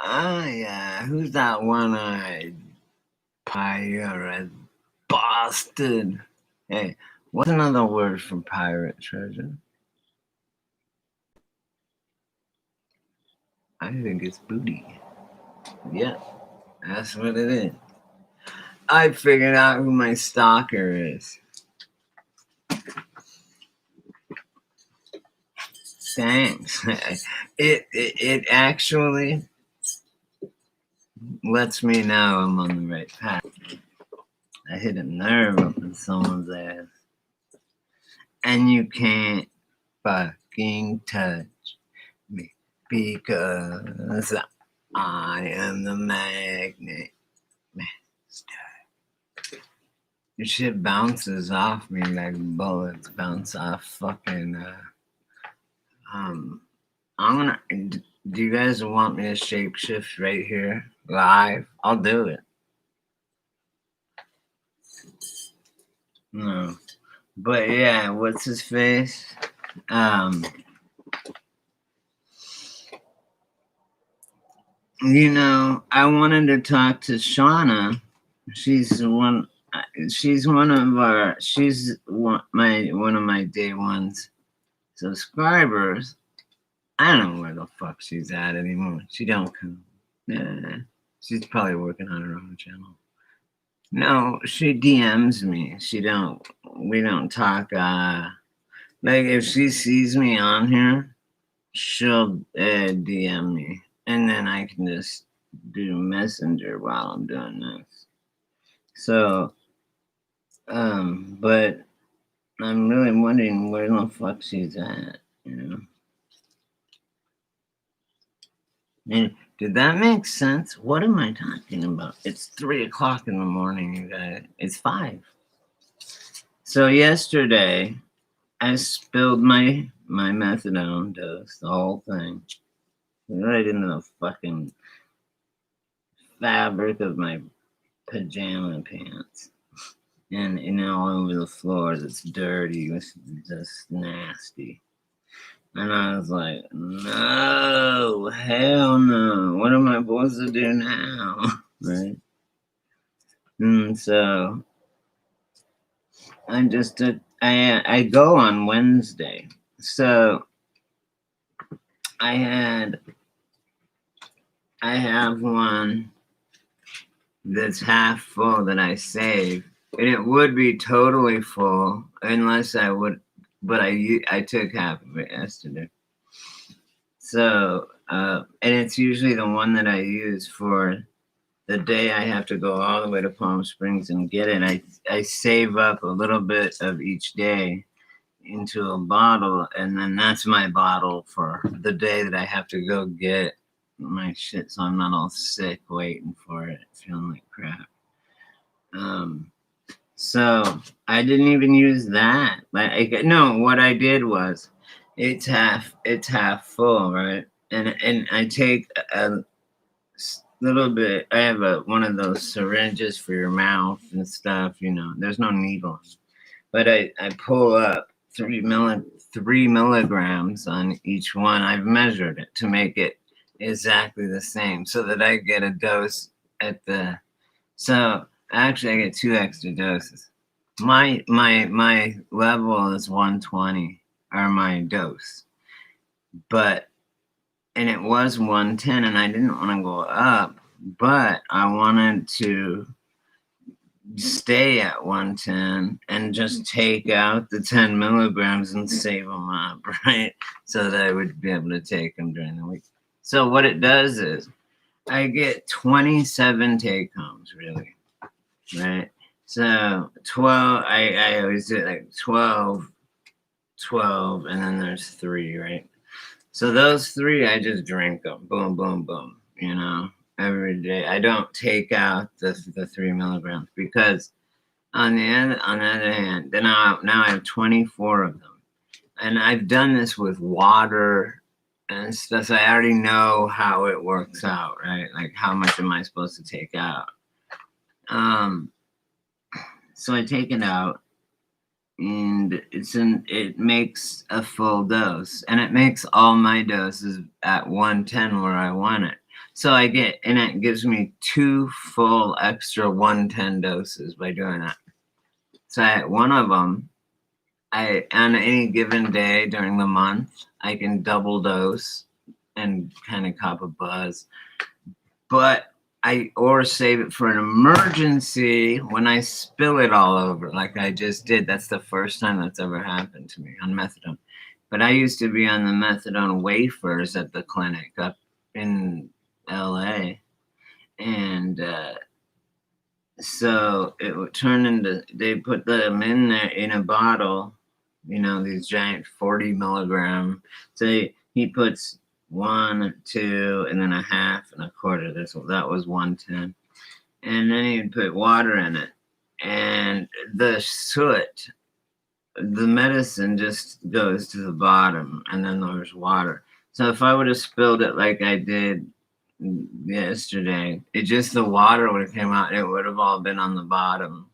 Oh, yeah. Who's that one-eyed pirate bastard? Hey, what's another word for pirate treasure? I think it's booty. Yeah, that's what it is. I figured out who my stalker is. Thanks. It actually lets me know I'm on the right path. I hit a nerve up in someone's ass. And you can't fucking touch me because I am the magnet master. Your shit bounces off me like bullets bounce off fucking I'm gonna. Do you guys want me to shapeshift right here live? I'll do it. No, but yeah, what's his face? I wanted to talk to Shauna. She's one. She's one of our. She's one of my day ones subscribers. I don't know where the fuck she's at anymore. She don't come. Yeah, she's probably working on her own channel. No, she DMs me. We don't talk. Like if she sees me on here, she'll DM me, and then I can just do Messenger while I'm doing this. So, but I'm really wondering where the fuck she's at, you know? And did that make sense? What am I talking about? It's 3:00 in the morning, you guys. It's 5. So yesterday, I spilled my methadone dose, the whole thing, right into the fucking fabric of my pajama pants. And all over the floors, it's dirty, it's just nasty. And I was like, no, hell no. What am I supposed to do now? Right? And so I go on Wednesday. So I have one that's half full that I saved, and it would be totally full unless I would, but I took half of it yesterday. So and it's usually the one that I use for the day I have to go all the way to Palm Springs and get it. I save up a little bit of each day into a bottle, and then that's my bottle for the day that I have to go get my shit, so I'm not all sick waiting for it, feeling like crap. So I didn't even use that. No, what I did was it's half full, right? And I take a little bit. I have one of those syringes for your mouth and stuff. There's no needle, but I pull up 3 milligrams on each one. I've measured it to make it exactly the same, so that I get a dose at the. So actually, I get 2 extra doses. My level is 120, or my dose, and it was 110, and I didn't want to go up, but I wanted to stay at 110 and just take out the 10 milligrams and save them up, right? So that I would be able to take them during the week. So what it does is I get 27 take homes, really, right? So 12, I always do it like 12, and then there's 3, right? So those 3, I just drink them, boom, boom, boom, every day. I don't take out the 3 milligrams because on the other hand, then now I have 24 of them, and I've done this with water and stuff. So I already know how it works out, right? Like how much am I supposed to take out? So I take it out, and it makes a full dose, and it makes all my doses at 110 where I want it. So and it gives me 2 full extra 110 doses by doing that. So one of them, on any given day during the month, I can double dose and kind of cop a buzz. But or save it for an emergency when I spill it all over, like I just did. That's the first time that's ever happened to me on methadone. But I used to be on the methadone wafers at the clinic up in LA. And so it would turn into, they put them in there in a bottle, these giant 40 milligram. So he puts 1, 2, and then a half and a quarter. That was 110. And then he'd put water in it. And the soot, the medicine just goes to the bottom, and then there's water. So if I would have spilled it like I did yesterday, the water would have came out. It would have all been on the bottom.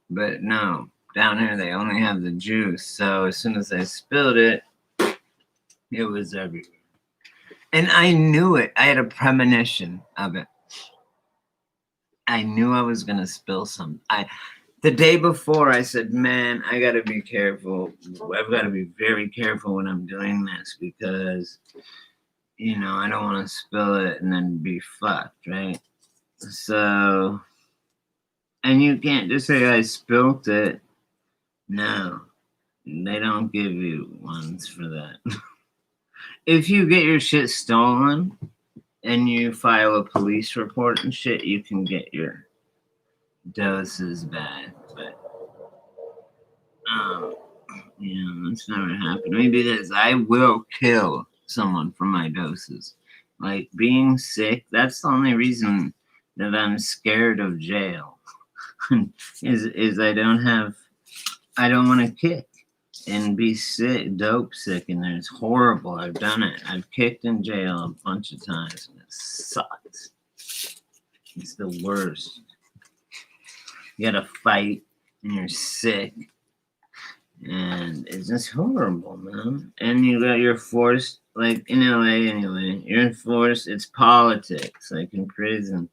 But no, down here they only have the juice. So as soon as I spilled it, it was everywhere. And I knew it. I had a premonition of it. I knew I was going to spill some. The day before, I said, man, I got to be careful. I've got to be very careful when I'm doing this because, I don't want to spill it and then be fucked, right? So, and you can't just say I spilt it. No, they don't give you ones for that. If you get your shit stolen and you file a police report and shit, you can get your doses back. But, that's never happened to me because I will kill someone for my doses. Like being sick, that's the only reason that I'm scared of jail. is I don't want to kick and be sick, dope sick, and it's horrible. I've done it. I've kicked in jail a bunch of times, and it sucks. It's the worst. You gotta fight, and you're sick, and it's just horrible, man. And you're forced, like in LA anyway, you're forced, it's politics, like in prison.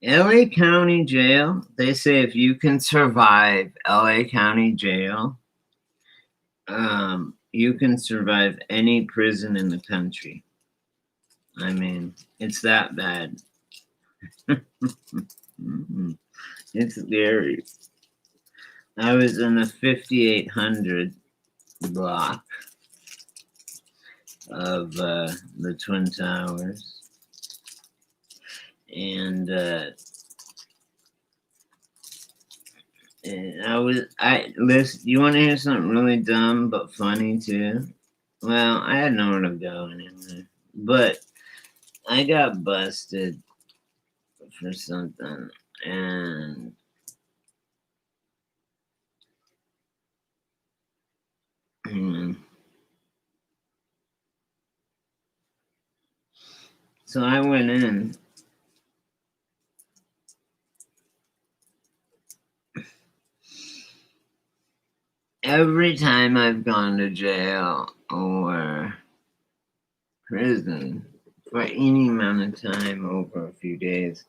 LA County Jail, they say if you can survive LA County Jail, you can survive any prison in the country. I mean, it's that bad. It's scary. I was in the 5800 block of the Twin Towers. And listen, you want to hear something really dumb but funny too? Well, I had nowhere to go anyway. But I got busted for something, and so I went in. Every time I've gone to jail or prison for any amount of time over a few days,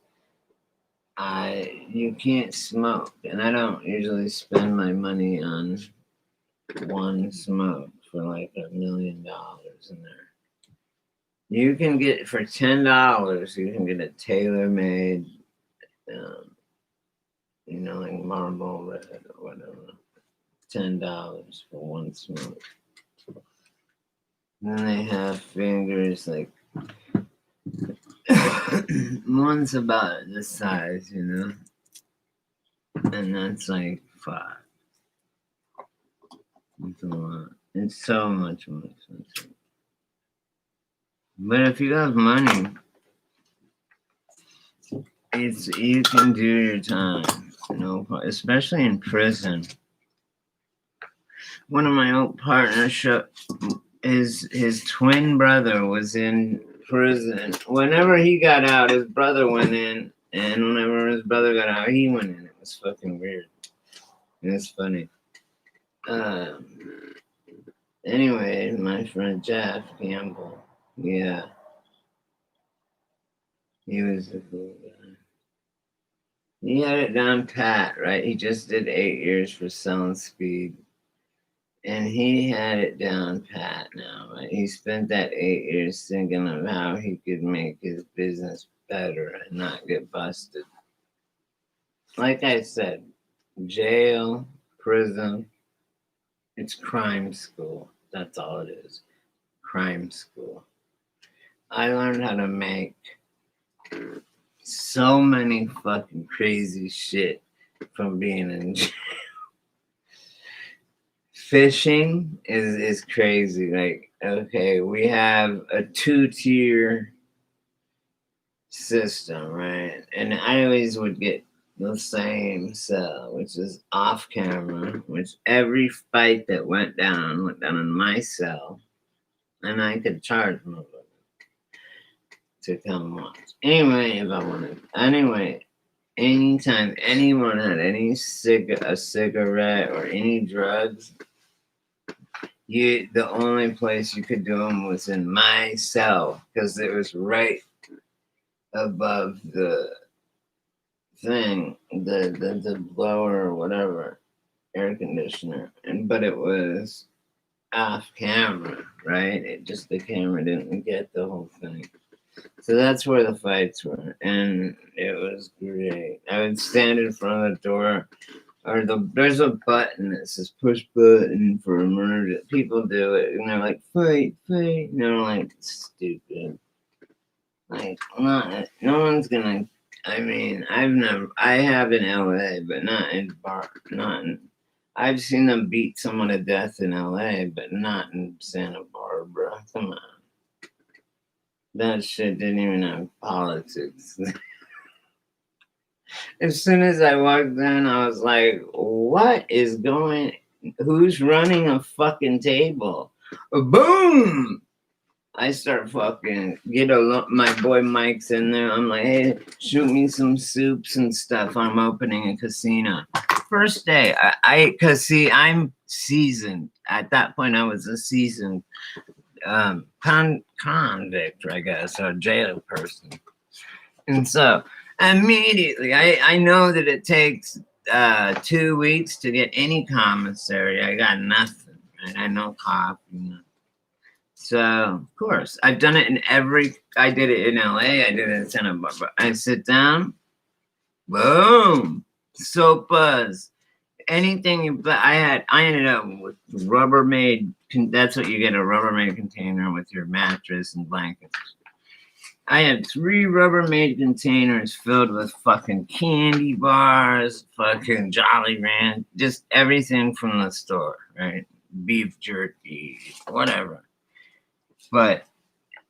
you can't smoke, and I don't usually spend my money on one smoke for like $1 million in there. You can get for $10. You can get a tailor-made, like Marlboro Red or whatever. $10 for one smoke. Then they have fingers like one's about this size, and that's like $5. It's a lot. It's so much more expensive. But if you have money, you can do your time, especially in prison. One of my old partnerships, his twin brother was in prison. Whenever he got out, his brother went in, and whenever his brother got out, he went in. It was fucking weird. It was funny. Anyway, my friend Jeff Campbell, yeah. He was a cool guy. He had it down pat, right? He just did 8 years for selling speed. And he had it down pat now, right? He spent that 8 years thinking of how he could make his business better and not get busted. Like I said, jail, prison, it's crime school. That's all it is. Crime school. I learned how to make so many fucking crazy shit from being in jail. Fishing is crazy. Like, okay, we have a 2-tier system, right? And I always would get the same cell, which is off camera, which every fight that went down in my cell, and I could charge them to come watch. Anyway, if I wanted. Anyway, anytime anyone had a cigarette or any drugs, the only place you could do them was in my cell because it was right above the thing, the blower or whatever, air conditioner, but it was off camera, right? The camera didn't get the whole thing. So that's where the fights were, and it was great. I would stand in front of the door, or there's a button that says push button for emergency. People do it, and they're like, fight, fight. And they're like, stupid. Like, no one's gonna. I mean, I have in LA, but not in I've seen them beat someone to death in LA, but not in Santa Barbara. Come on. That shit didn't even have politics. As soon as I walked in, I was like, what is who's running a fucking table? Boom! I start fucking my boy Mike's in there. I'm like, hey, shoot me some soups and stuff. I'm opening a casino. First day, cause see, I'm seasoned. At that point, I was a seasoned convict, I guess, or jail person. And so immediately, I know that it takes 2 weeks to get any commissary. I got nothing, right? I know coffee. So, of course, I've done it I did it in LA, I did it in Santa Barbara. I sit down, boom, sopas, anything. But I ended up with Rubbermaid. That's what you get, a Rubbermaid container with your mattress and blankets. I had 3 Rubbermaid containers filled with fucking candy bars, fucking Jolly Ranch, just everything from the store, right? Beef jerky, whatever. But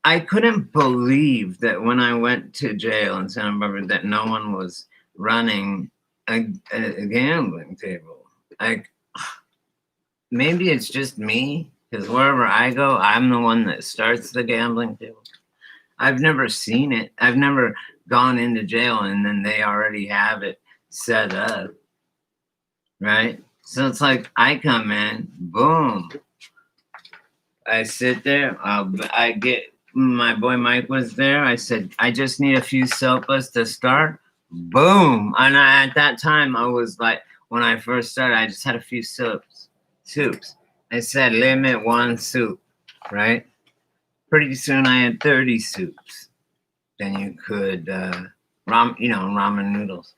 I couldn't believe that when I went to jail in Santa Barbara that no one was running a gambling table. Like, maybe it's just me, because wherever I go, I'm the one that starts the gambling table. I've never seen it. I've never gone into jail and then they already have it set up, right? So it's like I come in, boom. I sit there. I get my boy Mike was there. I said, I just need a few sopas to start. Boom. And at that time, I was like, when I first started, I just had a few soups. I said, limit 1 soup, right? Pretty soon, I had 30 soups. Then you could, ramen noodles.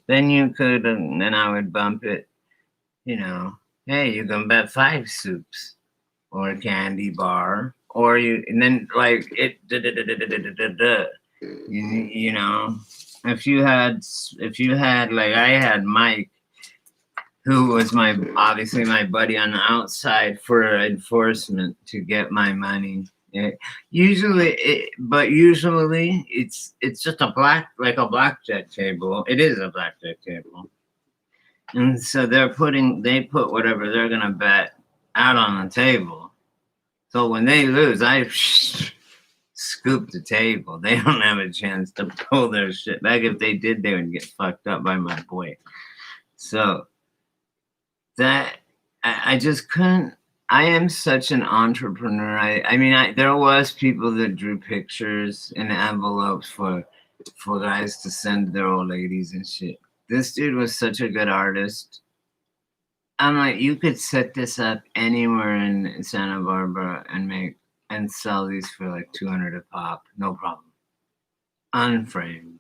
Then you could, then I would bump it, hey, you can bet 5 soups. Or a candy bar, and then like it, if you had like I had Mike, who was obviously my buddy on the outside for enforcement to get my money. Usually it's just a blackjack table. It is a blackjack table, and so they put whatever they're gonna bet out on the table. So when they lose, I scoop the table. They don't have a chance to pull their shit back. If they did, they would get fucked up by my boy. So that I just couldn't. I am such an entrepreneur. There was people that drew pictures in envelopes for for guys to send their old ladies and shit. This dude was such a good artist. I'm like, you could set this up anywhere in Santa Barbara and sell these for like 200 a pop, no problem. Unframed.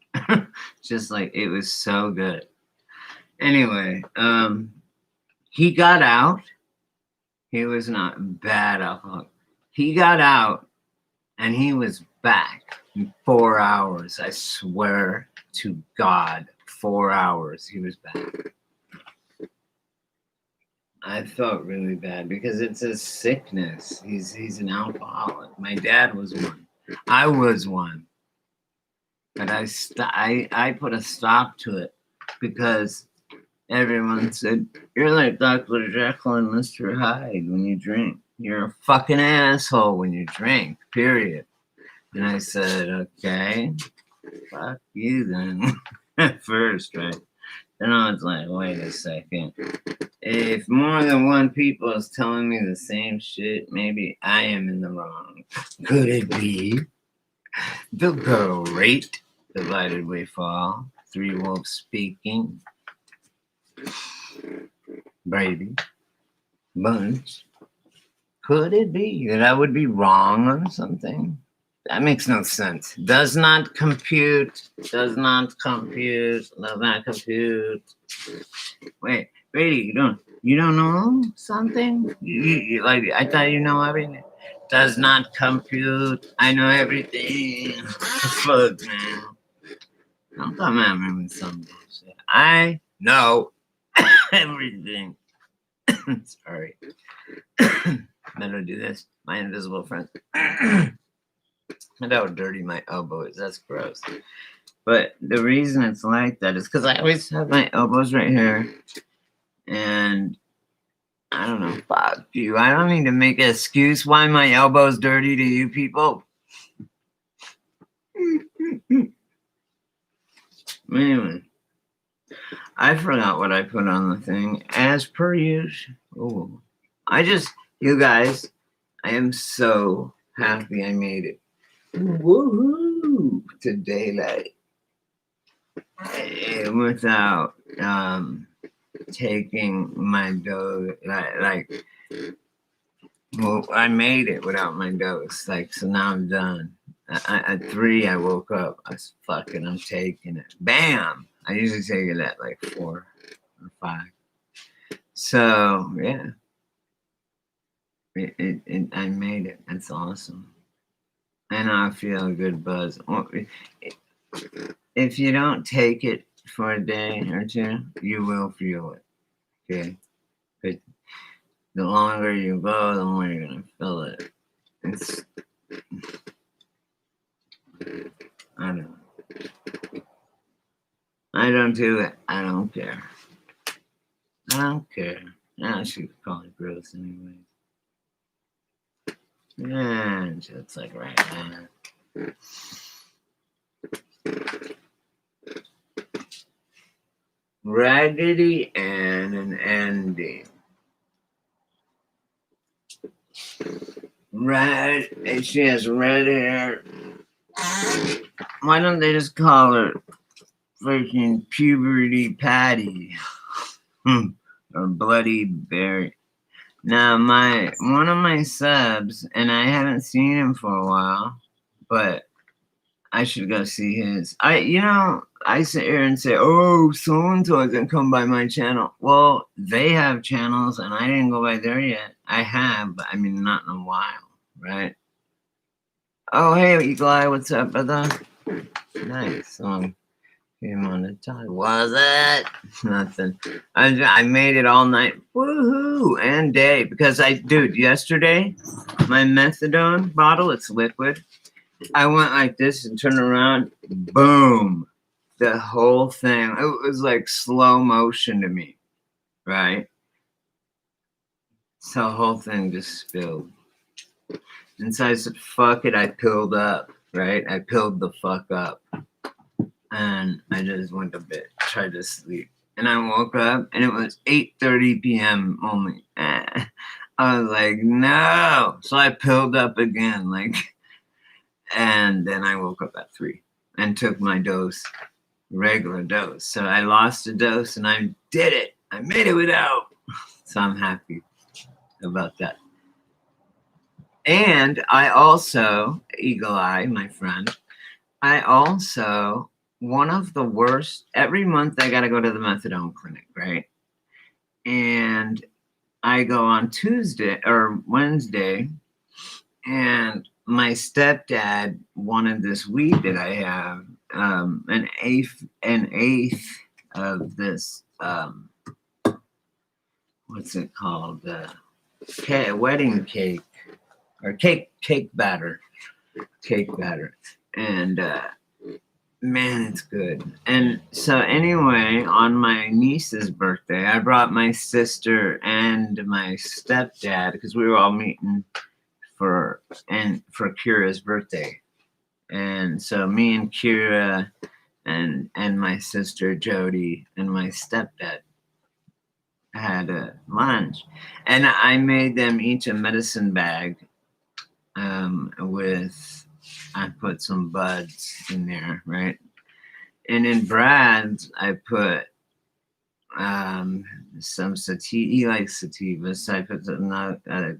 Just like, it was so good. Anyway, he got out. He was not bad alcoholic. He got out and he was back in 4 hours. I swear to God, 4 hours he was back. I felt really bad because it's a sickness. He's an alcoholic. My dad was one. I was one. But I put a stop to it because everyone said, you're like Dr. Jekyll and Mr. Hyde when you drink. You're a fucking asshole when you drink, period. And I said, okay, fuck you then. At first, right? Then I was like, wait a second. If more than one people is telling me the same shit, maybe I am in the wrong. Could it be? The great divided we fall. Three wolves speaking. Brady. Bunch. Could it be that I would be wrong on something? That makes no sense. Does not compute. Does not compute. Does not compute. Wait, Brady, you don't know something? You like, I thought you know everything. Does not compute. I know everything. Fuck, man. Don't come at me with some bullshit. I know everything. Sorry. Better do this. My invisible friend. And how dirty my elbow is. That's gross. But the reason it's like that is because I always have my elbows right here. And I don't know. Fuck you. I don't need to make an excuse why my elbow's dirty to you people. Anyway. I forgot what I put on the thing. As per usual. Oh. You guys, I am so happy I made it. Woohoo! To daylight. Without taking my dose, well, I made it without my dose. Like, so now I'm done. At 3, I woke up. I was fucking, I'm taking it. Bam! I usually take it at like 4 or 5. So, yeah. I made it. That's awesome. And I feel a good buzz. If you don't take it for a day or two, you will feel it. Okay? But the longer you go, the more you're going to feel it. I don't know. I don't do it. I don't care. I don't care. I should call it gross anyway. Yeah, it's like right now. Raggedy Ann and Andy. She has red hair. Why don't they just call her freaking Puberty Patty? Or Bloody Berry. Now, one of my subs, and I haven't seen him for a while, but I should go see his. I sit here and say, oh, so-and-so hasn't come by my channel. Well, they have channels, and I didn't go by there yet. I have, but I mean, not in a while, right? Oh, hey, Eagle-Eye, what's up, brother? Nice. Came on the time. Was it? Nothing. I made it all night. Woohoo! And day. Because yesterday, my methadone bottle, it's liquid. I went like this and turned around. Boom. The whole thing. It was like slow motion to me. Right? So the whole thing just spilled. And so I said, fuck it. I pilled up. Right? I pilled the fuck up. And I just went to bed, tried to sleep. And I woke up, and it was 8:30 p.m. only. I was like, no. So I pilled up again, and then I woke up at 3. and took my dose, regular dose. So I lost a dose and I did it. I made it without. So I'm happy about that. And I also, Eagle Eye, my friend, I also, one of the worst, every month I got to go to the methadone clinic, right? And I go on Tuesday or Wednesday, and my stepdad wanted this weed that I have, an eighth of this, what's it called? Wedding cake or cake batter, and man, it's good. And so anyway, on my niece's birthday, I brought my sister and my stepdad because we were all meeting for Kira's birthday. And so me and Kira and my sister Jody and my stepdad had a lunch, and I made them each a medicine bag with, I put some buds in there, right? And in Brad's, I put some sativa. He likes sativa, so I put a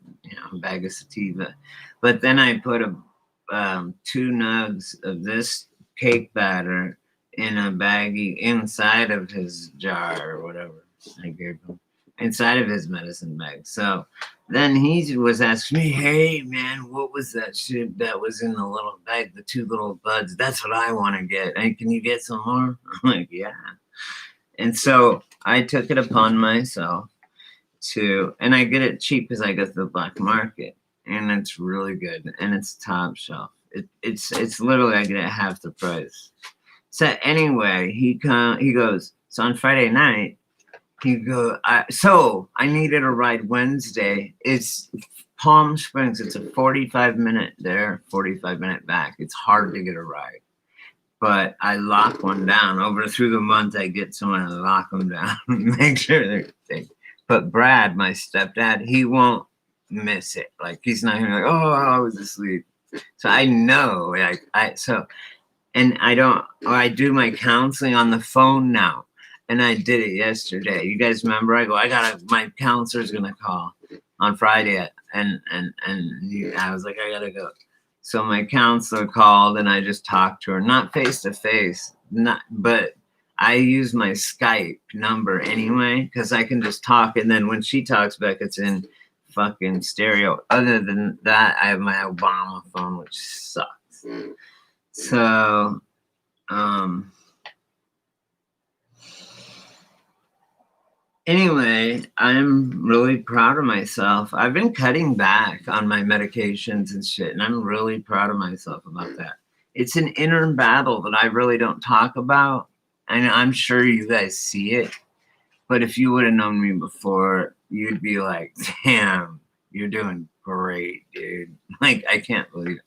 bag of sativa. But then I put 2 nugs of this cake batter in a baggie inside of his jar or whatever I gave him, inside of his medicine bag. So then he was asking me, hey man, what was that shit that was in the little bag, the 2 little buds? That's what I want to get. Hey, can you get some more? I'm like, yeah. And so I took it upon myself and I get it cheap because I go to the black market, and it's really good, and it's top shelf. It's literally, I get it half the price. So anyway, he goes, so on Friday night, I needed a ride Wednesday. It's Palm Springs. It's a 45-minute there, 45-minute back. It's hard to get a ride. But I lock one down. Through the month, I get someone to lock them down and make sure they're safe. But Brad, my stepdad, he won't miss it. Like, he's not gonna be like, oh, I was asleep. So I know, I do my counseling on the phone now. And I did it yesterday. You guys remember? My counselor's gonna call on Friday, and I was like, I gotta go. So my counselor called, and I just talked to her, not face to face, but I use my Skype number anyway because I can just talk, and then when she talks back, it's in fucking stereo. Other than that, I have my Obama phone, which sucks. So, anyway, I'm really proud of myself. I've been cutting back on my medications and shit, and I'm really proud of myself about that. It's an inner battle that I really don't talk about, and I'm sure you guys see it. But if you would have known me before, you'd be like, damn, you're doing great, dude. Like, I can't believe it.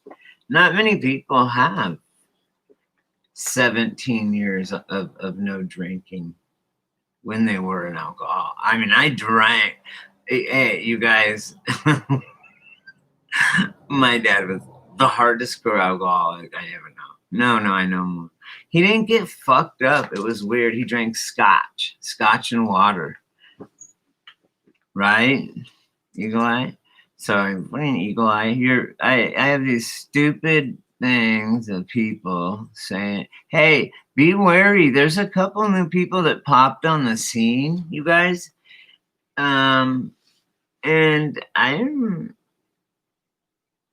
Not many people have 17 years of no drinking when they were in alcohol. I mean, I drank. Hey, you guys, my dad was the hardest core alcoholic I ever know. No, I know more. He didn't get fucked up. It was weird. He drank scotch and water. Right? Eagle Eye? Sorry, what an Eagle Eye? I have these stupid things of people saying, hey, be wary. There's a couple new people that popped on the scene, you guys. And I'm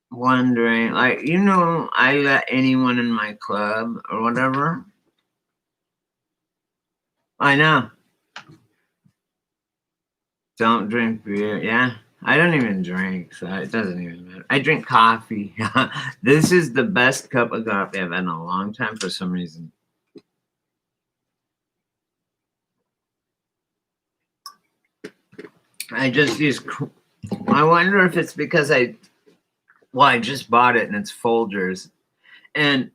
wondering, like, I let anyone in my club or whatever. I know. Don't drink beer. Yeah. I don't even drink, so it doesn't even matter. I drink coffee. This is the best cup of coffee I've had in a long time for some reason. I wonder if it's because I just bought it and it's Folgers. And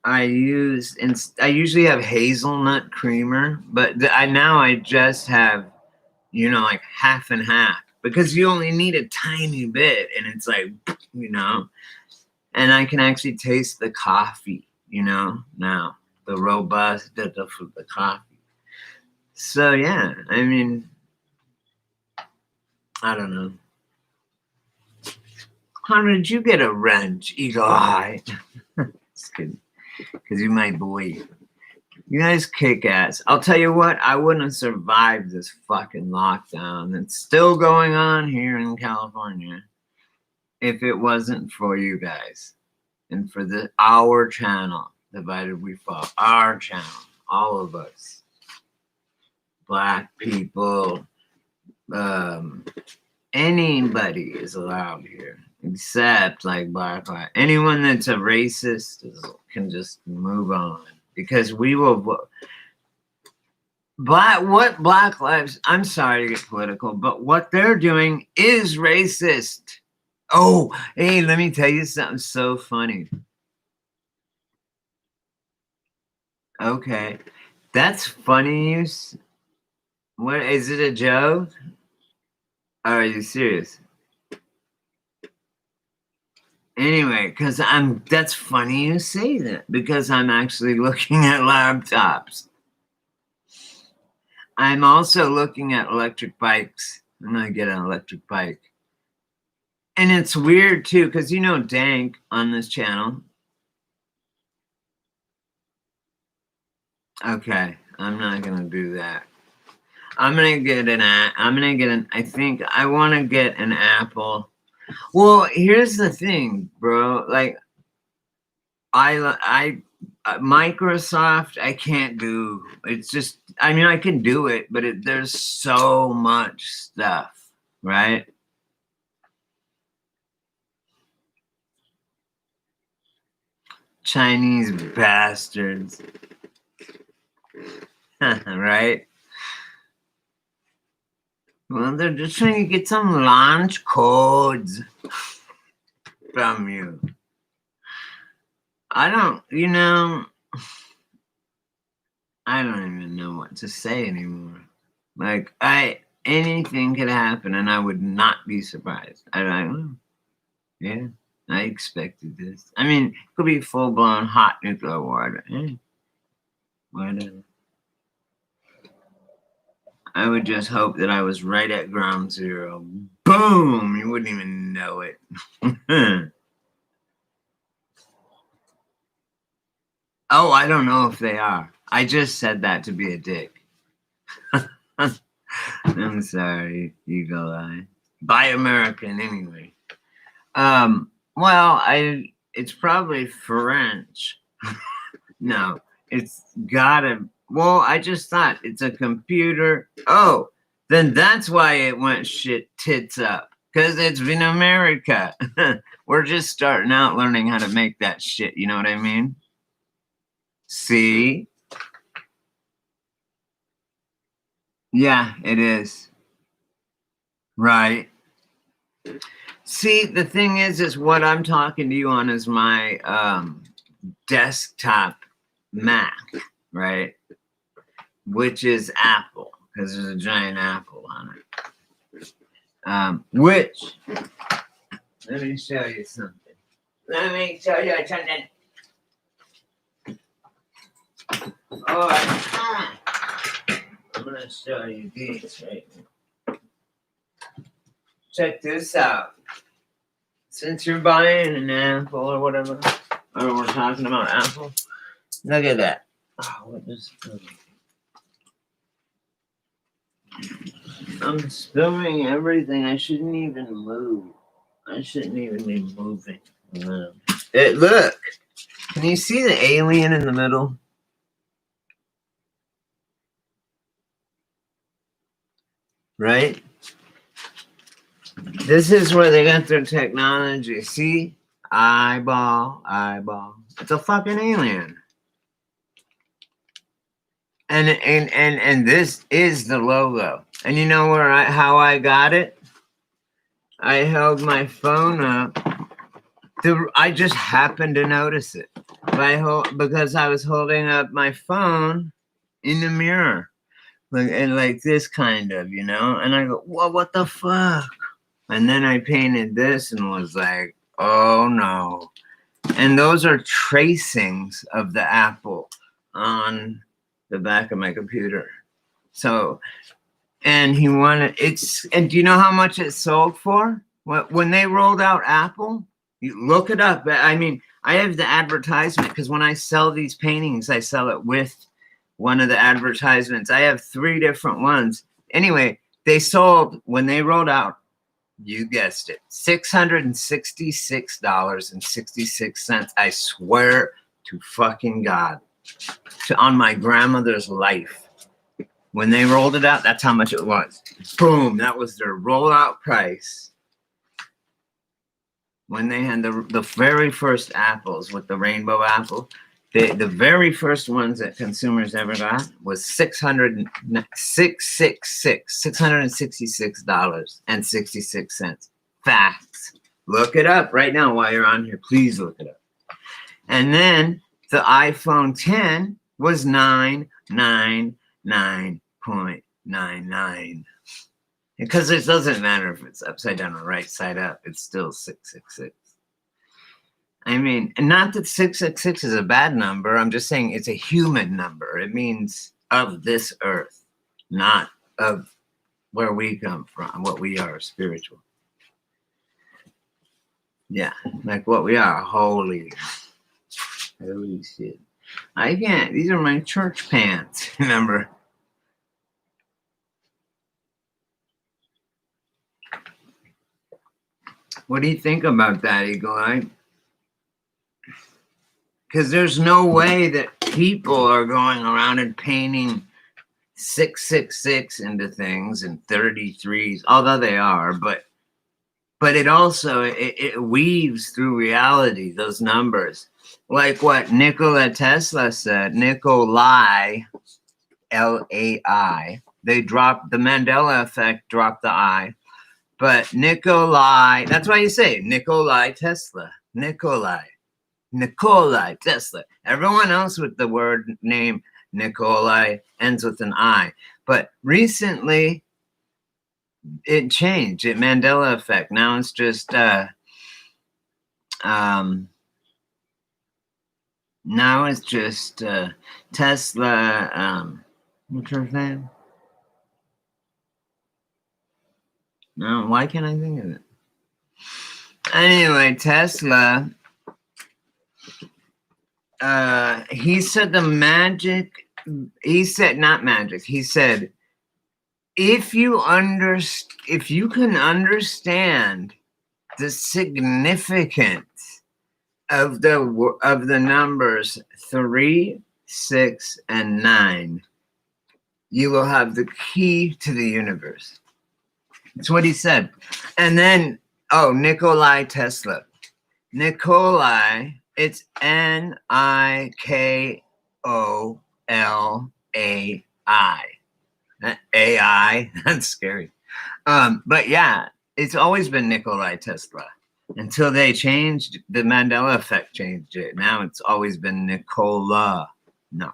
I usually have hazelnut creamer, but I just have, like half and half. Because you only need a tiny bit, and it's like, and I can actually taste the coffee. you know, now the robust, the coffee. So yeah, I mean, I don't know. How did you get a wrench, Eagle Eye? Just kidding, because you my boy. You guys kick ass. I'll tell you what, I wouldn't have survived this fucking lockdown that's still going on here in California if it wasn't for you guys and for our channel, Divided We Fall, our channel, all of us, black people, anybody is allowed here except like black lives. Anyone that's a racist can just move on because we will. Black lives, I'm sorry to get political, but what they're doing is racist. Oh, hey, let me tell you something so funny. Okay, that's funny. What is it, a joke? Are you serious? Anyway, that's funny you say that because I'm actually looking at laptops. I'm also looking at electric bikes. I'm gonna get an electric bike. And it's weird too, because you know Dank on this channel. Okay, I'm not gonna do that. I think I want to get an Apple. Well, here's the thing, bro. Like, Microsoft, I can't do. It's just, I mean, I can do it, but there's so much stuff, right? Chinese bastards. Right? Well, they're just trying to get some launch codes from you. I don't even know what to say anymore. Like, anything could happen and I would not be surprised. I don't know. Yeah, I expected this. I mean, it could be full-blown hot nuclear war. Whatever. I would just hope that I was right at ground zero. Boom! You wouldn't even know it. Oh, I don't know if they are. I just said that to be a dick. I'm sorry, Eagle Eye. Buy American anyway. Well, it's probably French. No, it's gotta. Well, I just thought it's a computer. Oh, then that's why it went shit tits up. Because it's in America. We're just starting out learning how to make that shit. You know what I mean? See? Yeah, it is. Right. See, the thing is what I'm talking to you on is my desktop Mac, right? Which is Apple, because there's a giant apple on it. Which, let me show you something. Oh, I'm going to show you these right now. Check this out. Since you're buying an Apple or whatever, or we're talking about Apple, look at that. Oh, what is this? I'm spilling everything. I shouldn't even move. I shouldn't even be moving around. Look. Can you see the alien in the middle? Right? This is where they got their technology. See? Eyeball. It's a fucking alien. And this is the logo. And you know how I got it? I held my phone up. I just happened to notice it. Because I was holding up my phone in the mirror. Like this kind of, you know? And I go, whoa, what the fuck? And then I painted this and was like, oh no. And those are tracings of the apple on the back of my computer. So, and he wanted and do you know how much it sold for? When they rolled out Apple, you look it up. I mean, I have the advertisement because when I sell these paintings, I sell it with one of the advertisements. I have 3 different ones. Anyway, they sold, when they rolled out, you guessed it, $666.66. I swear to fucking God, on my grandmother's life. When they rolled it out, that's how much it was. Boom, that was their rollout price. When they had the very first apples with the rainbow apple, the very first ones that consumers ever got was $666.66. Facts. Look it up right now while you're on here. Please look it up. And then the iPhone 10 was $999.99. Because it doesn't matter if it's upside down or right side up, it's still 666. I mean, and not that 666 is a bad number. I'm just saying it's a human number. It means of this earth, not of where we come from, what we are, spiritual. Yeah, like what we are, holy shit. I can't, these are my church pants, remember? What do you think about that, Eagle Eye? Because there's no way that people are going around and painting 666 into things and 33s, although they are, but it also, it weaves through reality, those numbers. Like what Nikola Tesla said, Nikolai, L-A-I, they dropped, the Mandela effect dropped the I, but Nikolai, that's why you say Nikolai Tesla, Nikolai Tesla. Everyone else with the word name Nikolai ends with an I. But recently, it changed. It Mandela effect. Now it's just now it's just Tesla. What's her name? No, why can't I think of it? Anyway, Tesla. He said the magic. He said not magic. He said, if you can understand the significance of the numbers 3, 6, and 9, you will have the key to the universe. That's what he said. And then, Nikolai Tesla. Nikolai, it's Nikolai. AI, that's scary. But yeah, it's always been Nikolai Tesla until they changed, the Mandela effect changed it. Now it's always been Nikola. No.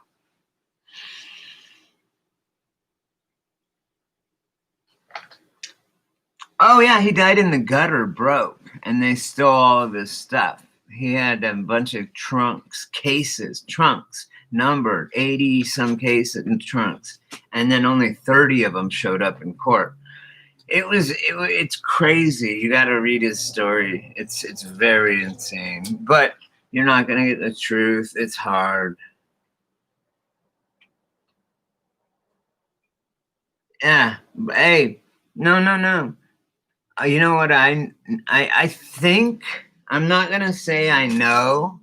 Oh yeah, he died in the gutter, broke, and they stole all of his stuff. He had a bunch of trunks numbered, 80 some cases in trunks, and then only 30 of them showed up in court. It's crazy. You got to read his story. It's very insane, but you're not going to get the truth. It's hard. Yeah. Hey, no. You know what? I think, I'm not going to say I know,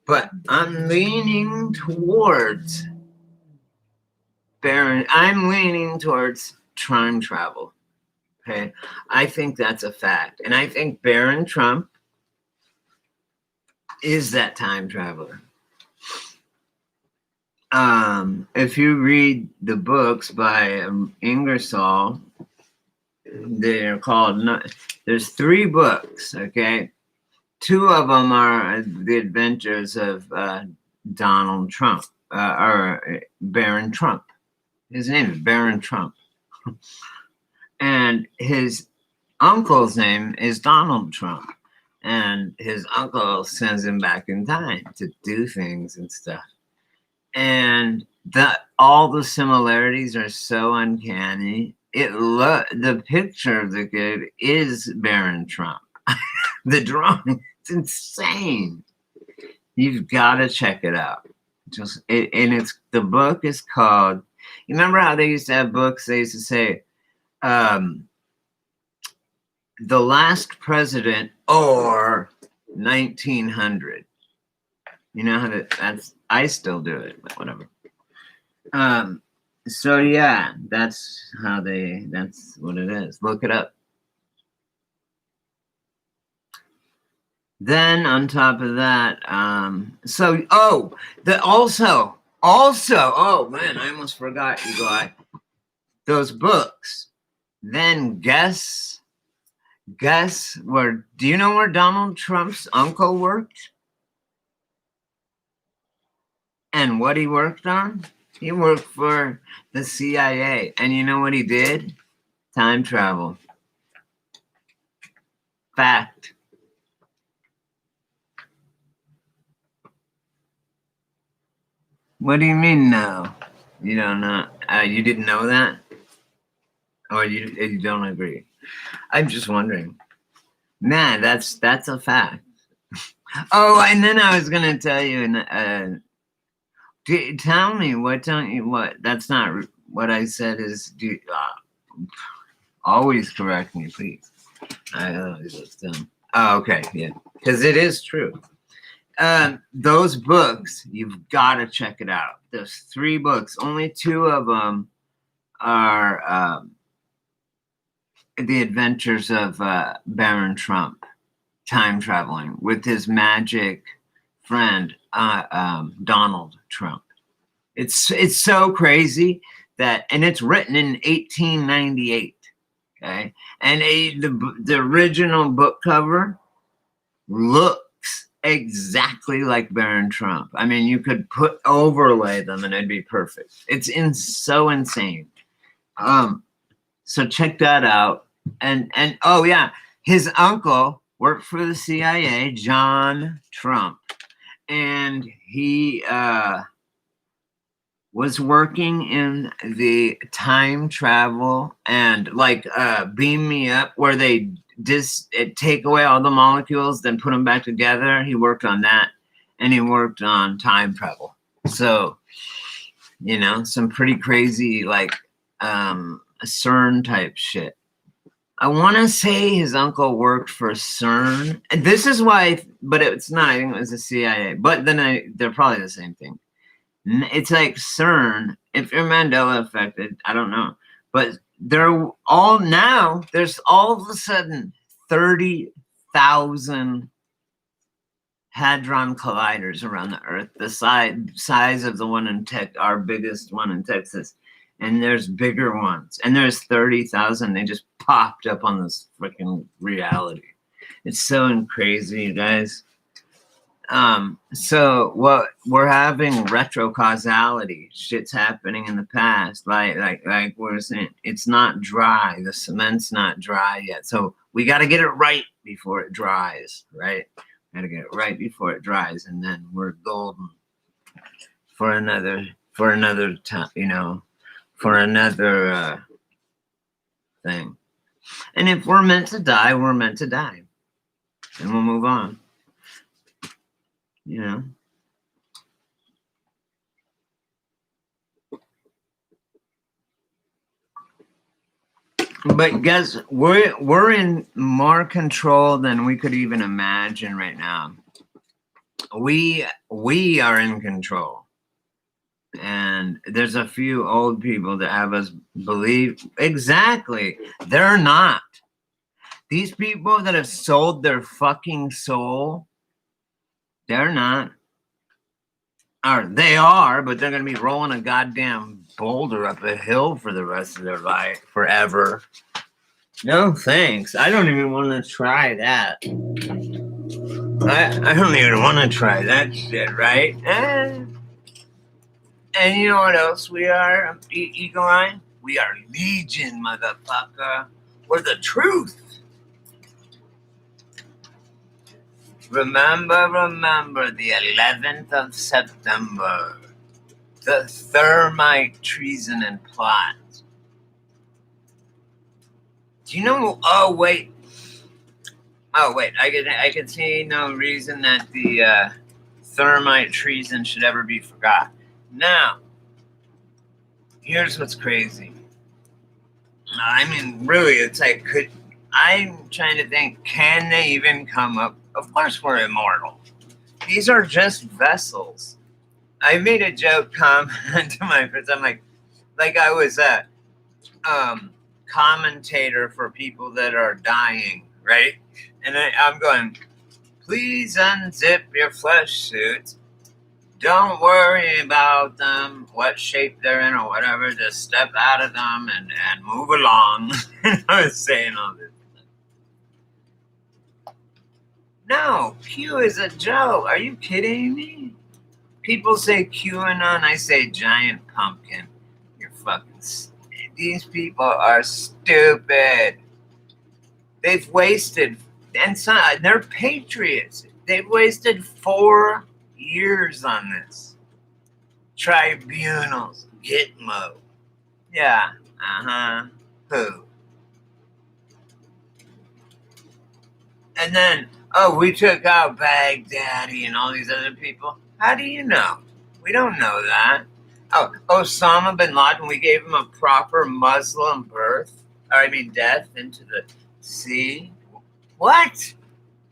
but I'm leaning towards I'm leaning towards time travel. Okay. I think that's a fact. And I think Barron Trump is that time traveler. If you read the books by Ingersoll, they're called, there's 3 books, okay? 2 of them are the adventures of Donald Trump, or Barron Trump. His name is Barron Trump. And his uncle's name is Donald Trump. and his uncle sends him back in time to do things and stuff. And all the similarities are so uncanny. The picture of the kid is Barron Trump. The drawing, it's insane. You've got to check it out. The book is called. You remember how they used to have books? They used to say, "The Last President" or 1900. You know how that's. I still do it, but whatever. So yeah, that's what it is. Look it up. Then on top of that, oh man, I almost forgot, you guys. Those books. Then guess where, do you know where Donald Trump's uncle worked? And what he worked on? He worked for the CIA. And you know what he did? Time travel. Fact. What do you mean no? You don't know? You didn't know that? Or you don't agree? I'm just wondering. Man, that's a fact. Oh, and then I was gonna tell you, tell me what that's not what I said is. Always correct me, please. I always was dumb. Oh, okay, yeah, because it is true. Those books, you've got to check it out. There's 3 books. Only 2 of them are The Adventures of Barron Trump, time traveling with his magic friend Donald Trump. It's so crazy and it's written in 1898. Okay, and the original book cover looks exactly like Barron Trump. I mean, you could overlay them and it'd be perfect. It's so insane. So check that out. And oh yeah, his uncle worked for the CIA, John Trump, and he was working in the time travel and Beam Me Up, where they take away all the molecules, then put them back together. He worked on that, and he worked on time travel. So, some pretty crazy CERN type shit. I want to say his uncle worked for CERN. And this is why, but it's not. I think it was the CIA. But then they're probably the same thing. It's like CERN. If you're Mandela affected, I don't know. But there's all of a sudden 30,000 hadron colliders around the Earth, the size of the one our biggest one in Texas. And there's bigger ones. And there's 30,000. They just popped up on this freaking reality. It's so crazy, you guys. So what we're having retrocausality. Shit's happening in the past. Like we're saying, it's not dry. The cement's not dry yet. So we got to get it right before it dries, right? Got to get it right before it dries, and then we're golden for another time, for another thing. And if we're meant to die, we're meant to die, and we'll move on. But guess we're in more control than we could even imagine right now. We are in control. And there's a few old people that have us believe exactly. They're not. These people that have sold their fucking soul, they're not. They are, but they're going to be rolling a goddamn boulder up a hill for the rest of their life, forever. No thanks. I don't even want to try that. I don't even want to try that shit, right? And you know what else we are, Eagle Eye? We are Legion, motherfucker. We're the truth. Remember the 11th of September. The thermite treason and plot. Do you know? Oh wait. I can see no reason that the thermite treason should ever be forgot. Now, here's what's crazy. I mean, really, it's like, I'm trying to think, can they even come up? Of course, we're immortal. These are just vessels. I made a joke comment to my friends. I'm like I was a commentator for people that are dying, right? And I'm going, please unzip your flesh suits. Don't worry about them, what shape they're in or whatever. Just step out of them and move along. And I was saying all this. No, Q is a joke. Are you kidding me? People say QAnon, I say giant pumpkin. You're fucking. These people are stupid. They've wasted, and they're patriots. They've wasted 4 years on this. Tribunals, Gitmo. Yeah, who? And then, we took out Baghdadi and all these other people. How do you know? We don't know that. Oh, Osama bin Laden, we gave him a proper Muslim death into the sea. What?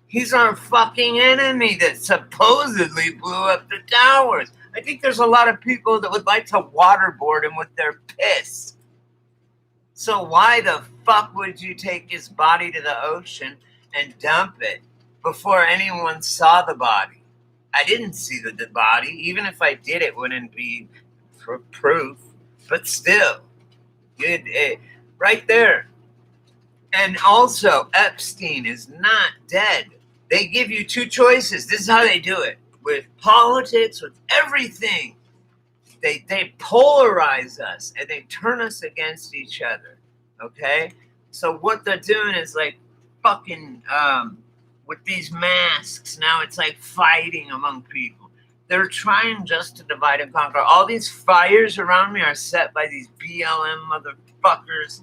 He's our fucking enemy that supposedly blew up the towers. I think there's a lot of people that would like to waterboard him with their piss. So why the fuck would you take his body to the ocean and dump it before anyone saw the body? I didn't see the body. Even if I did, it wouldn't be proof. But still, right there. And also, Epstein is not dead. They give you 2 choices. This is how they do it. With politics, with everything. They polarize us and they turn us against each other. Okay? So what they're doing is like fucking with these masks. Now it's like fighting among people. They're trying just to divide and conquer. All these fires around me are set by these BLM motherfuckers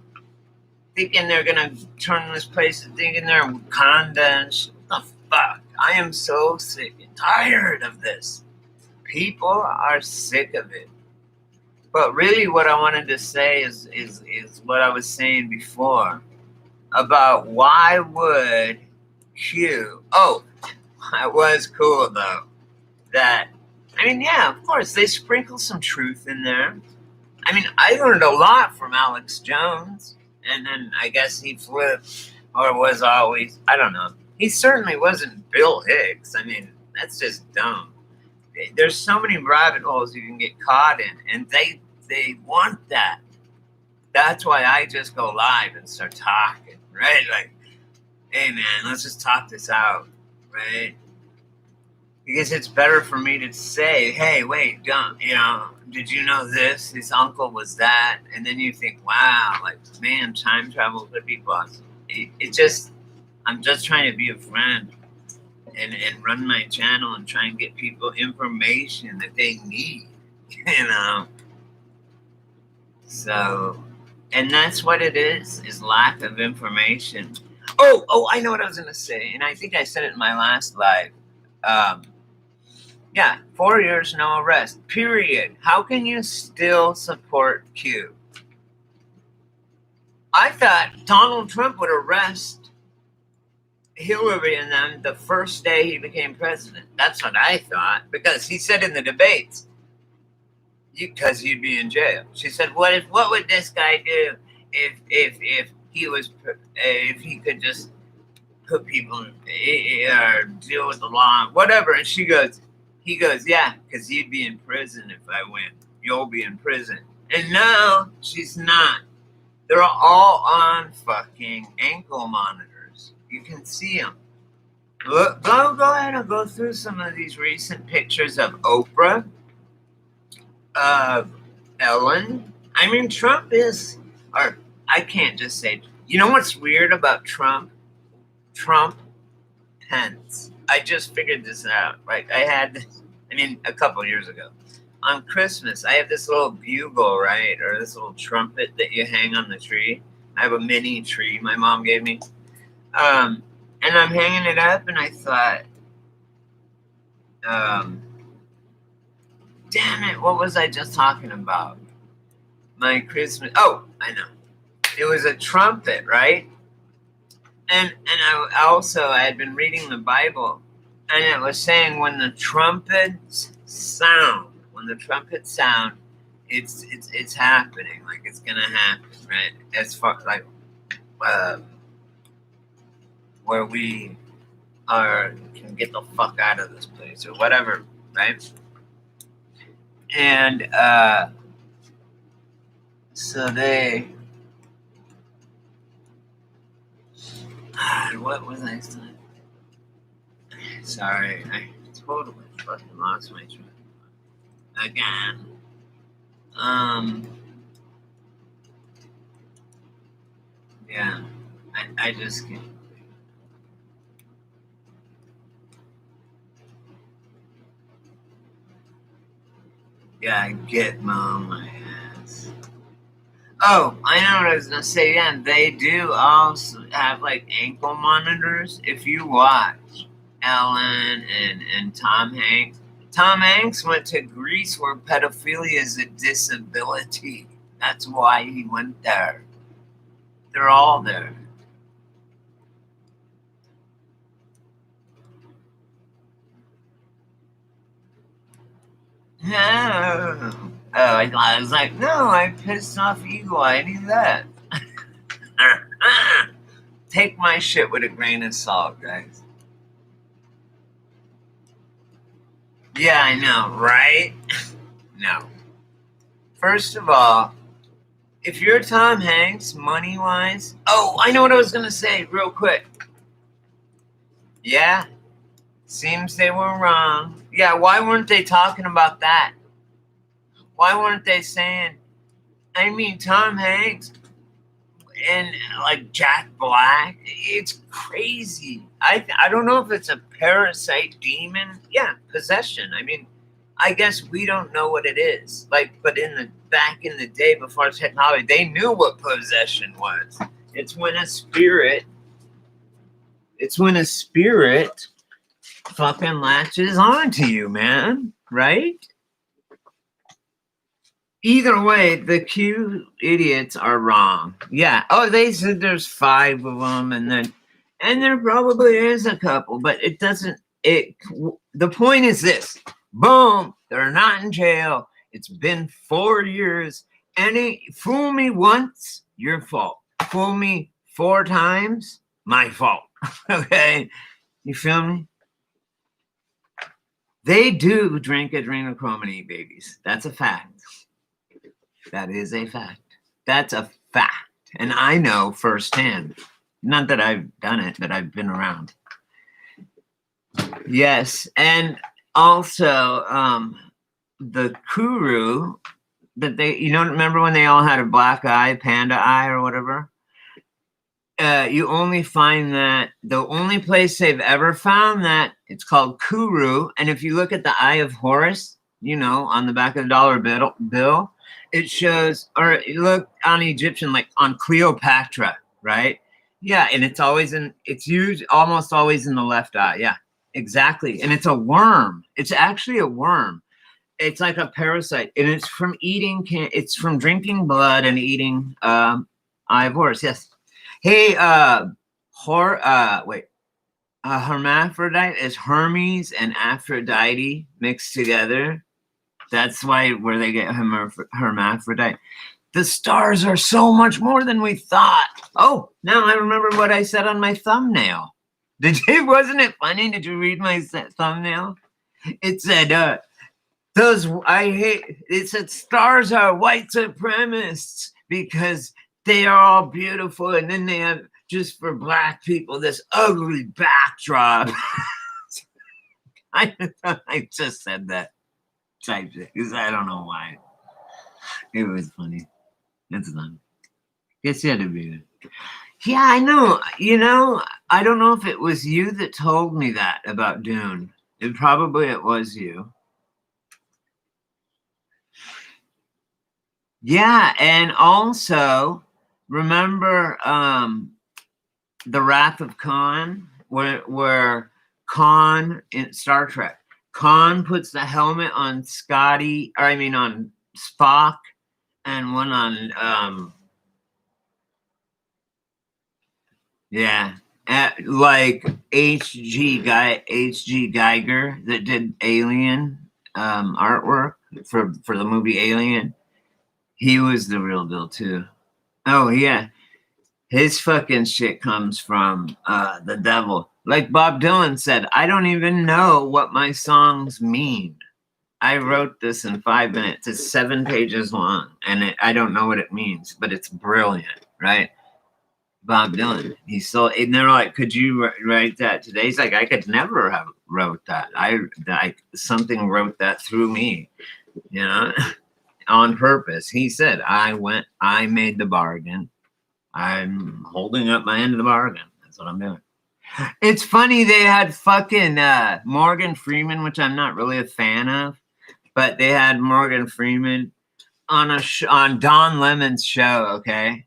thinking they're going to turn this place, thinking they're Wakanda and shit. What the fuck? I am so sick and tired of this. People are sick of it. But really what I wanted to say is what I was saying before about why would Q... Oh, it was cool though. That, I mean, yeah, of course, they sprinkle some truth in there. I mean, I learned a lot from Alex Jones. And then I guess he flipped or was always, I don't know. He certainly wasn't Bill Hicks. I mean, that's just dumb. There's so many rabbit holes you can get caught in, and they want that. That's why I just go live and start talking, right? Like, hey man, let's just talk this out, right? Because it's better for me to say, hey, wait, don't, did you know this? His uncle was that. And then you think, wow, like, man, time travel could be possible. I'm just trying to be a friend and run my channel and try and get people information that they need, So, and that's what it is lack of information. Oh, I know what I was going to say. And I think I said it in my last live. Yeah, 4 years, no arrest, period. How can you still support Q? I thought Donald Trump would arrest Hillary and them the first day he became president. That's what I thought, because he said in the debates, because you'd be in jail. She said, what would this guy do if he could just put people or deal with the law, whatever? And he goes, yeah, because you'd be in prison if I win. You'll be in prison. And no, she's not. They're all on fucking ankle monitors. You can see them. Look, go ahead and go through some of these recent pictures of Oprah, of Ellen. I mean, Trump is, or I can't just say, you know what's weird about Trump? Trump Pence. I just figured this out. Like a couple of years ago. On Christmas, I have this little bugle, right? Or this little trumpet that you hang on the tree. I have a mini tree my mom gave me. And I'm hanging it up, and I thought, damn it, what was I just talking about? My Christmas. Oh, I know. It was a trumpet, right? And I had been reading the Bible, and it was saying when the trumpets sound, it's happening, like it's gonna happen, right? As far like where we can get the fuck out of this place or whatever, right? And so they. What was I saying? Sorry, I totally fucking lost my train again. Yeah, I just can't. Yeah, I get my ass. Oh, I know what I was gonna say. Yeah, they do also have like ankle monitors. If you watch Ellen and Tom Hanks, Tom Hanks went to Greece where pedophilia is a disability. That's why he went there. They're all there. No. Oh, I was like, no, I pissed off Eagle. I knew that. Take my shit with a grain of salt, guys. Yeah, I know, right? No. First of all, if you're Tom Hanks, money-wise... Oh, I know what I was going to say real quick. Yeah, seems they were wrong. Yeah, why weren't they talking about that? Why weren't they saying... I mean, Tom Hanks and like Jack Black, it's crazy. I don't know if it's a parasite demon. Yeah, possession. I mean, I guess we don't know what it is. Like, but back in the day before technology, they knew what possession was. It's when a spirit fucking latches onto you, man. Right? Either way, the Q idiots are wrong. Yeah. Oh, they said there's 5 of them, and there probably is a couple, but it doesn't. The point is this: boom, they're not in jail. It's been 4 years. Fool me once, your fault. Fool me 4 times, my fault. Okay, you feel me? They do drink adrenochrome and eat babies. That's a fact. That is a fact. That's a fact. And I know firsthand. Not that I've done it, but I've been around. Yes. And also, the Kuru that remember when they all had a black eye, panda eye or whatever? You only find that, the only place they've ever found that, it's called Kuru. And if you look at the Eye of Horus, on the back of the dollar bill, it shows, or you look on Egyptian, like on Cleopatra, right? Yeah, and it's used almost always in the left eye. Yeah, exactly. And it's a worm. It's actually a worm. It's like a parasite, and it's from drinking blood and eating Eye of Horus. Yes. Hey, hermaphrodite is Hermes and Aphrodite mixed together. That's where they get hermaphrodite. The stars are so much more than we thought. Oh, now I remember what I said on my thumbnail. Wasn't it funny? Did you read my thumbnail? It said, it said stars are white supremacists because they are all beautiful, and then they have, just for black people, this ugly backdrop. I just said that. Because I don't know why. It was funny. It's fun. Guess you had to be there. Yeah, I know. You know, I don't know if it was you that told me that about Dune. It was you. Yeah, and also remember the Wrath of Khan, where Khan in Star Trek, Khan puts the helmet on Scotty, or I mean on Spock, and one on yeah, like H.G. Geiger that did Alien artwork for the movie Alien. He was the real deal too. Oh yeah, his fucking shit comes from the devil. Like Bob Dylan said, I don't even know what my songs mean. I wrote this in 5 minutes. It's 7 pages long, and I don't know what it means, but it's brilliant, right? Bob Dylan. He's so, and they're like, "Could you write that today?" He's like, "I could never have wrote that. I something wrote that through me, you know, on purpose." He said, I made the bargain. I'm holding up my end of the bargain. That's what I'm doing." It's funny they had fucking Morgan Freeman, which I'm not really a fan of, but they had Morgan Freeman on on Don Lemon's show. Okay,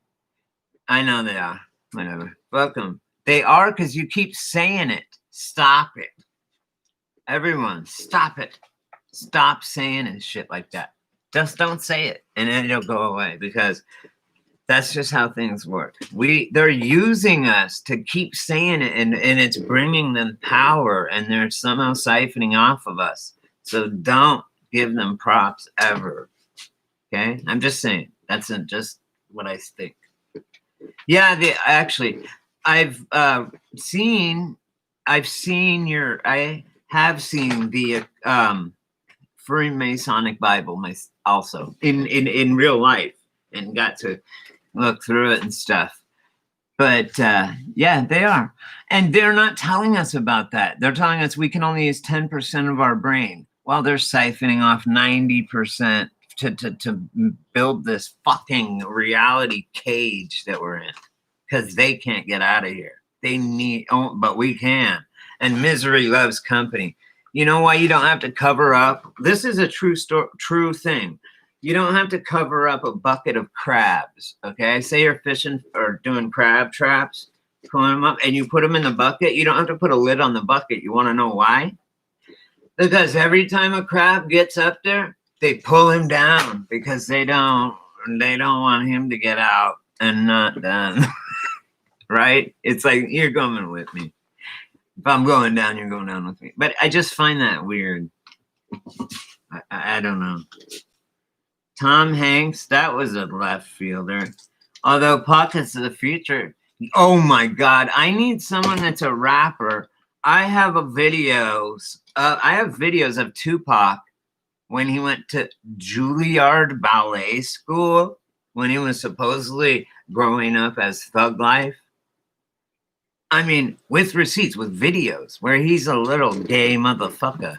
I know they are. Whatever. Fuck them. They are because you keep saying it. Stop it. Everyone, stop it. Stop saying and shit like that. Just don't say it, and then it'll go away because that's just how things work. They're using us to keep saying it, and it's bringing them power, and they're somehow siphoning off of us. So don't give them props ever. Okay, I'm just saying that's just what I think. Yeah, actually, I've seen, I have seen the Freemasonic Bible also in real life, and got to look through it and stuff. But yeah, they are. And they're not telling us about that. They're telling us we can only use 10% of our brain while they're siphoning off 90% to build this fucking reality cage that we're in because they can't get out of here. They need, oh, but we can. And misery loves company. You know why you don't have to cover up? This is a true thing. You don't have to cover up a bucket of crabs, okay? Say you're fishing or doing crab traps, pulling them up, and you put them in the bucket. You don't have to put a lid on the bucket. You want to know why? Because every time a crab gets up there, they pull him down because they don't want him to get out and not done. Right? It's like, you're coming with me. If I'm going down, you're going down with me. But I just find that weird. I don't know. Tom Hanks, that was a left fielder. Although Pockets of the Future, oh my God, I need someone that's a rapper. I have videos of Tupac when he went to Juilliard Ballet School, when he was supposedly growing up as Thug Life. I mean, with receipts, with videos, where he's a little gay motherfucker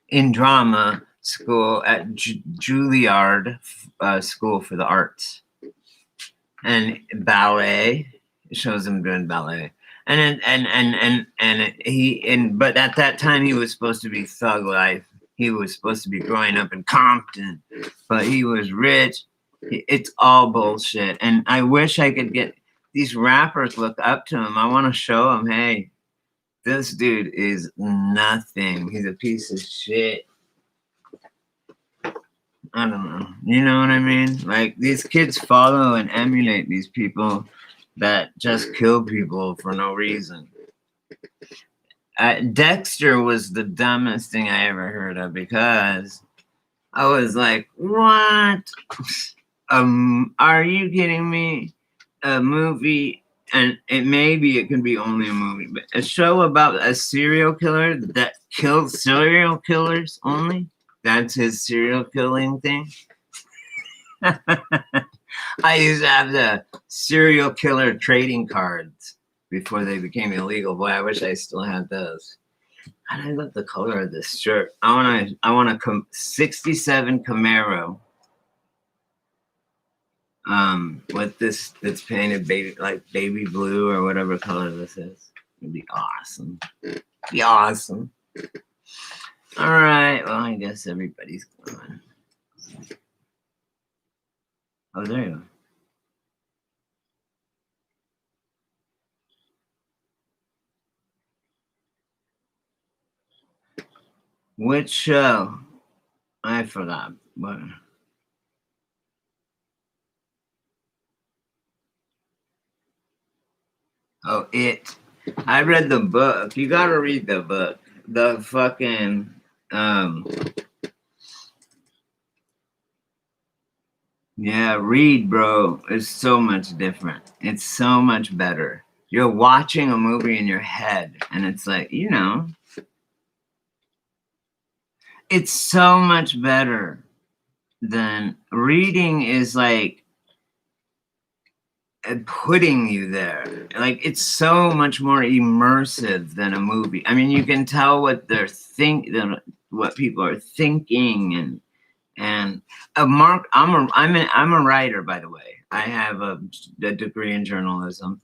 in drama school at Juilliard School for the Arts, and ballet. It shows him doing ballet, but at that time he was supposed to be Thug Life. He was supposed to be growing up in Compton, but he was rich. It's all bullshit, and I wish I could get these rappers look up to him. I want to show them, hey, this dude is nothing. He's a piece of shit. I don't know. You know what I mean? Like, these kids follow and emulate these people that just kill people for no reason. Dexter was the dumbest thing I ever heard of because I was like, what? Are you kidding me? A movie, and it can be only a movie, but a show about a serial killer that kills serial killers only? That's his serial killing thing. I used to have the serial killer trading cards before they became illegal. Boy, I wish I still had those. God, I love the color of this shirt. I want a 67 Camaro. with this that's painted baby blue or whatever color this is. It'd be awesome. Be awesome. All right. Well, I guess everybody's gone. Oh, there you are. Which show? I forgot. But oh, it. I read the book. You gotta read the book. The fucking yeah, read, bro. It's so much different. It's so much better. You're watching a movie in your head, and it's like, it's so much better than reading is like putting you there. Like it's so much more immersive than a movie. I mean, you can tell what what people are thinking, and Mark. I'm a writer, by the way. I have a degree in journalism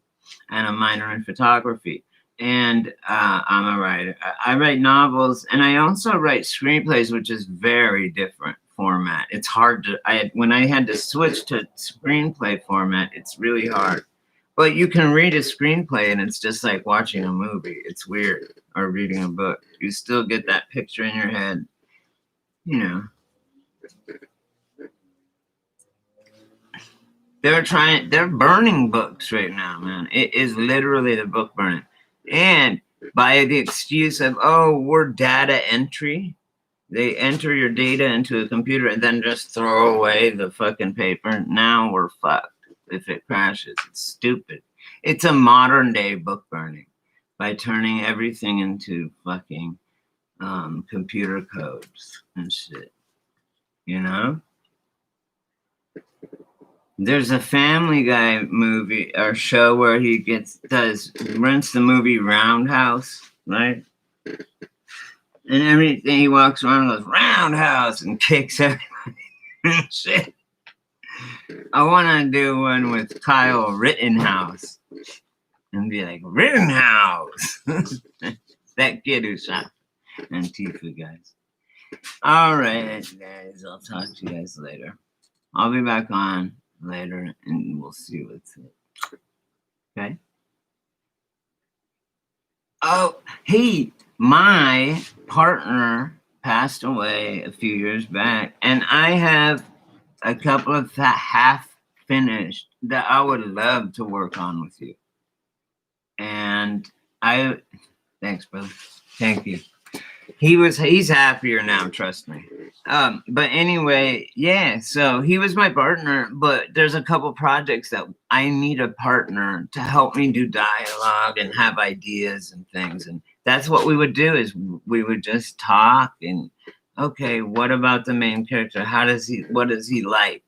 and a minor in photography. And I'm a writer. I write novels, and I also write screenplays, which is very different format. It's hard to. When I had to switch to screenplay format, it's really hard. But you can read a screenplay, and it's just like watching a movie. It's weird, or reading a book. You still get that picture in your head. They're burning books right now, man. It is literally the book burning. And by the excuse of, oh, we're data entry, they enter your data into a computer and then just throw away the fucking paper. Now we're fucked if it crashes. It's stupid. It's a modern day book burning by turning everything into fucking computer codes and shit. There's a Family Guy movie or show where he rents the movie Roundhouse, right? And everything he walks around goes Roundhouse and kicks everybody. Shit. I want to do one with Kyle Rittenhouse and be like Rittenhouse, that kid who shot Antifa guys. All right, guys. I'll talk to you guys later. I'll be back on later and we'll see what's it. Okay. Oh, hey, my partner passed away a few years back, and I have a couple of half finished that I would love to work on with you. And thanks, brother. Thank you. He's happier now, trust me. But anyway, yeah, so he was my partner, but there's a couple projects that I need a partner to help me do dialogue and have ideas and things. And that's what we would do is we would just talk and, okay, what about the main character? What does he like?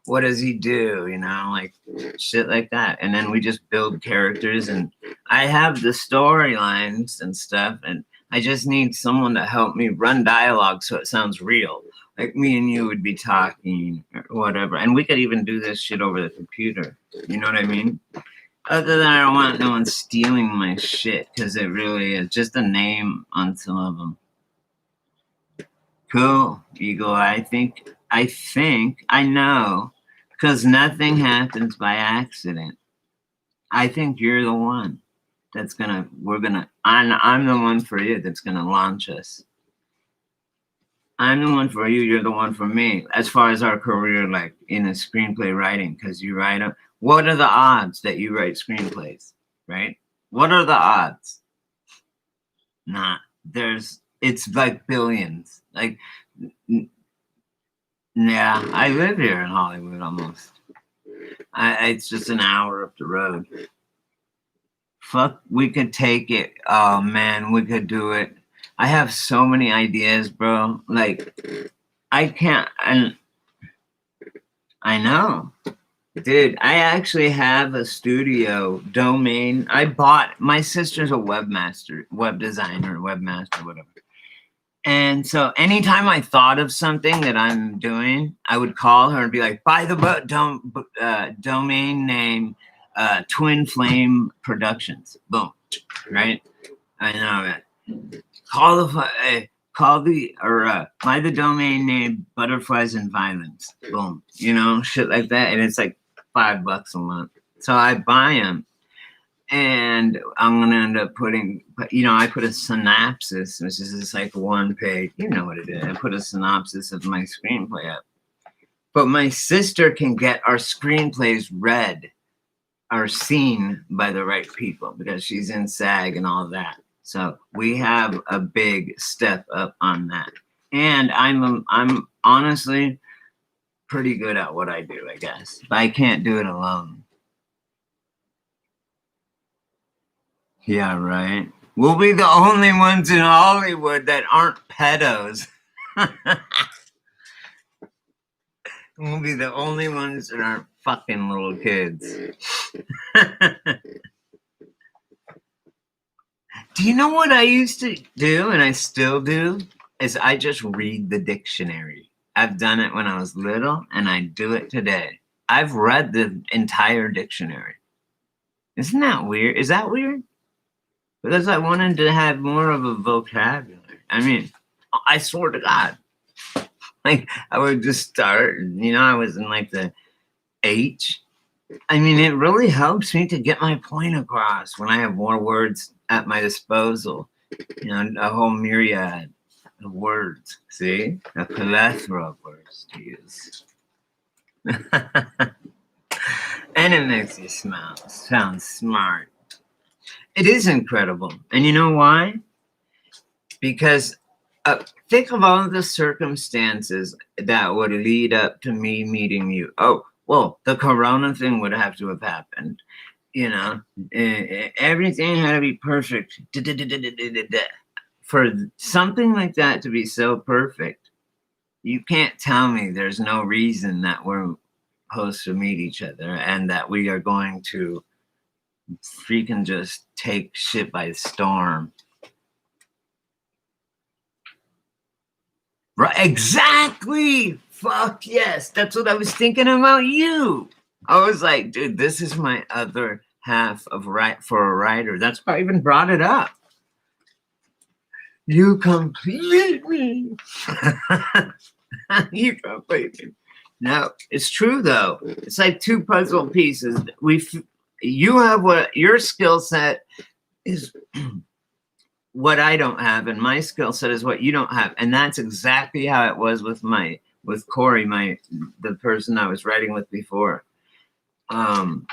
What does he do? Like shit like that. And then we just build characters, and I have the storylines and stuff, and I just need someone to help me run dialogue so it sounds real. Like me and you would be talking or whatever. And we could even do this shit over the computer. You know what I mean? Other than I don't want no one stealing my shit, because it really is just a name on some of them. Cool, Eagle. I know, because nothing happens by accident. I think you're the one I'm the one for you that's gonna launch us. I'm the one for you, you're the one for me, as far as our career, like in a screenplay writing, because you write them. What are the odds that you write screenplays, right? What are the odds? It's like billions. Like, yeah, I live here in Hollywood almost. It's just an hour up the road. Fuck, we could take it. Oh man, we could do it. I have so many ideas, bro. Like, I can't. I know, dude. I actually have a studio domain. My sister's a web designer, whatever. And so anytime I thought of something that I'm doing, I would call her and be like, buy the domain name Twin Flame Productions. Boom. Right? I know it. Buy the domain name Butterflies and Violence. Boom. You know, shit like that. And it's like $5 a month. So I buy them. And I'm going to end up putting, I put a synopsis, which is just like one page. You know what it is. I put a synopsis of my screenplay up. But my sister can get our screenplays read or seen by the right people because she's in SAG and all that. So we have a big step up on that. And I'm honestly pretty good at what I do, I guess. But I can't do it alone. Yeah, right. We'll be the only ones in Hollywood that aren't pedos. We'll be the only ones that aren't fucking little kids. Do you know what I used to do, and I still do, is I just read the dictionary. I've done it when I was little, and I do it today. I've read the entire dictionary. Isn't that weird? Is that weird? Because I wanted to have more of a vocabulary. I mean, I swear to God. Like, I would just start, I was in like the H. I mean, it really helps me to get my point across when I have more words at my disposal. A whole myriad of words. See? A plethora of words to use. And it makes you sound smart. It is incredible. And you know why? Because think of all the circumstances that would lead up to me meeting you. Oh, well, the corona thing would have to have happened. Everything had to be perfect. For something like that to be so perfect, you can't tell me there's no reason that we're supposed to meet each other and that we are going to freaking just take shit by storm. Right, exactly. Fuck yes. That's what I was thinking about you. I was like, dude, this is my other half of for a writer. That's why I even brought it up. You complete me. You complete me. No, it's true though. It's like two puzzle pieces. You have what your skill set is. What I don't have, and my skill set is what you don't have, and that's exactly how it was with Corey, the person I was writing with before. And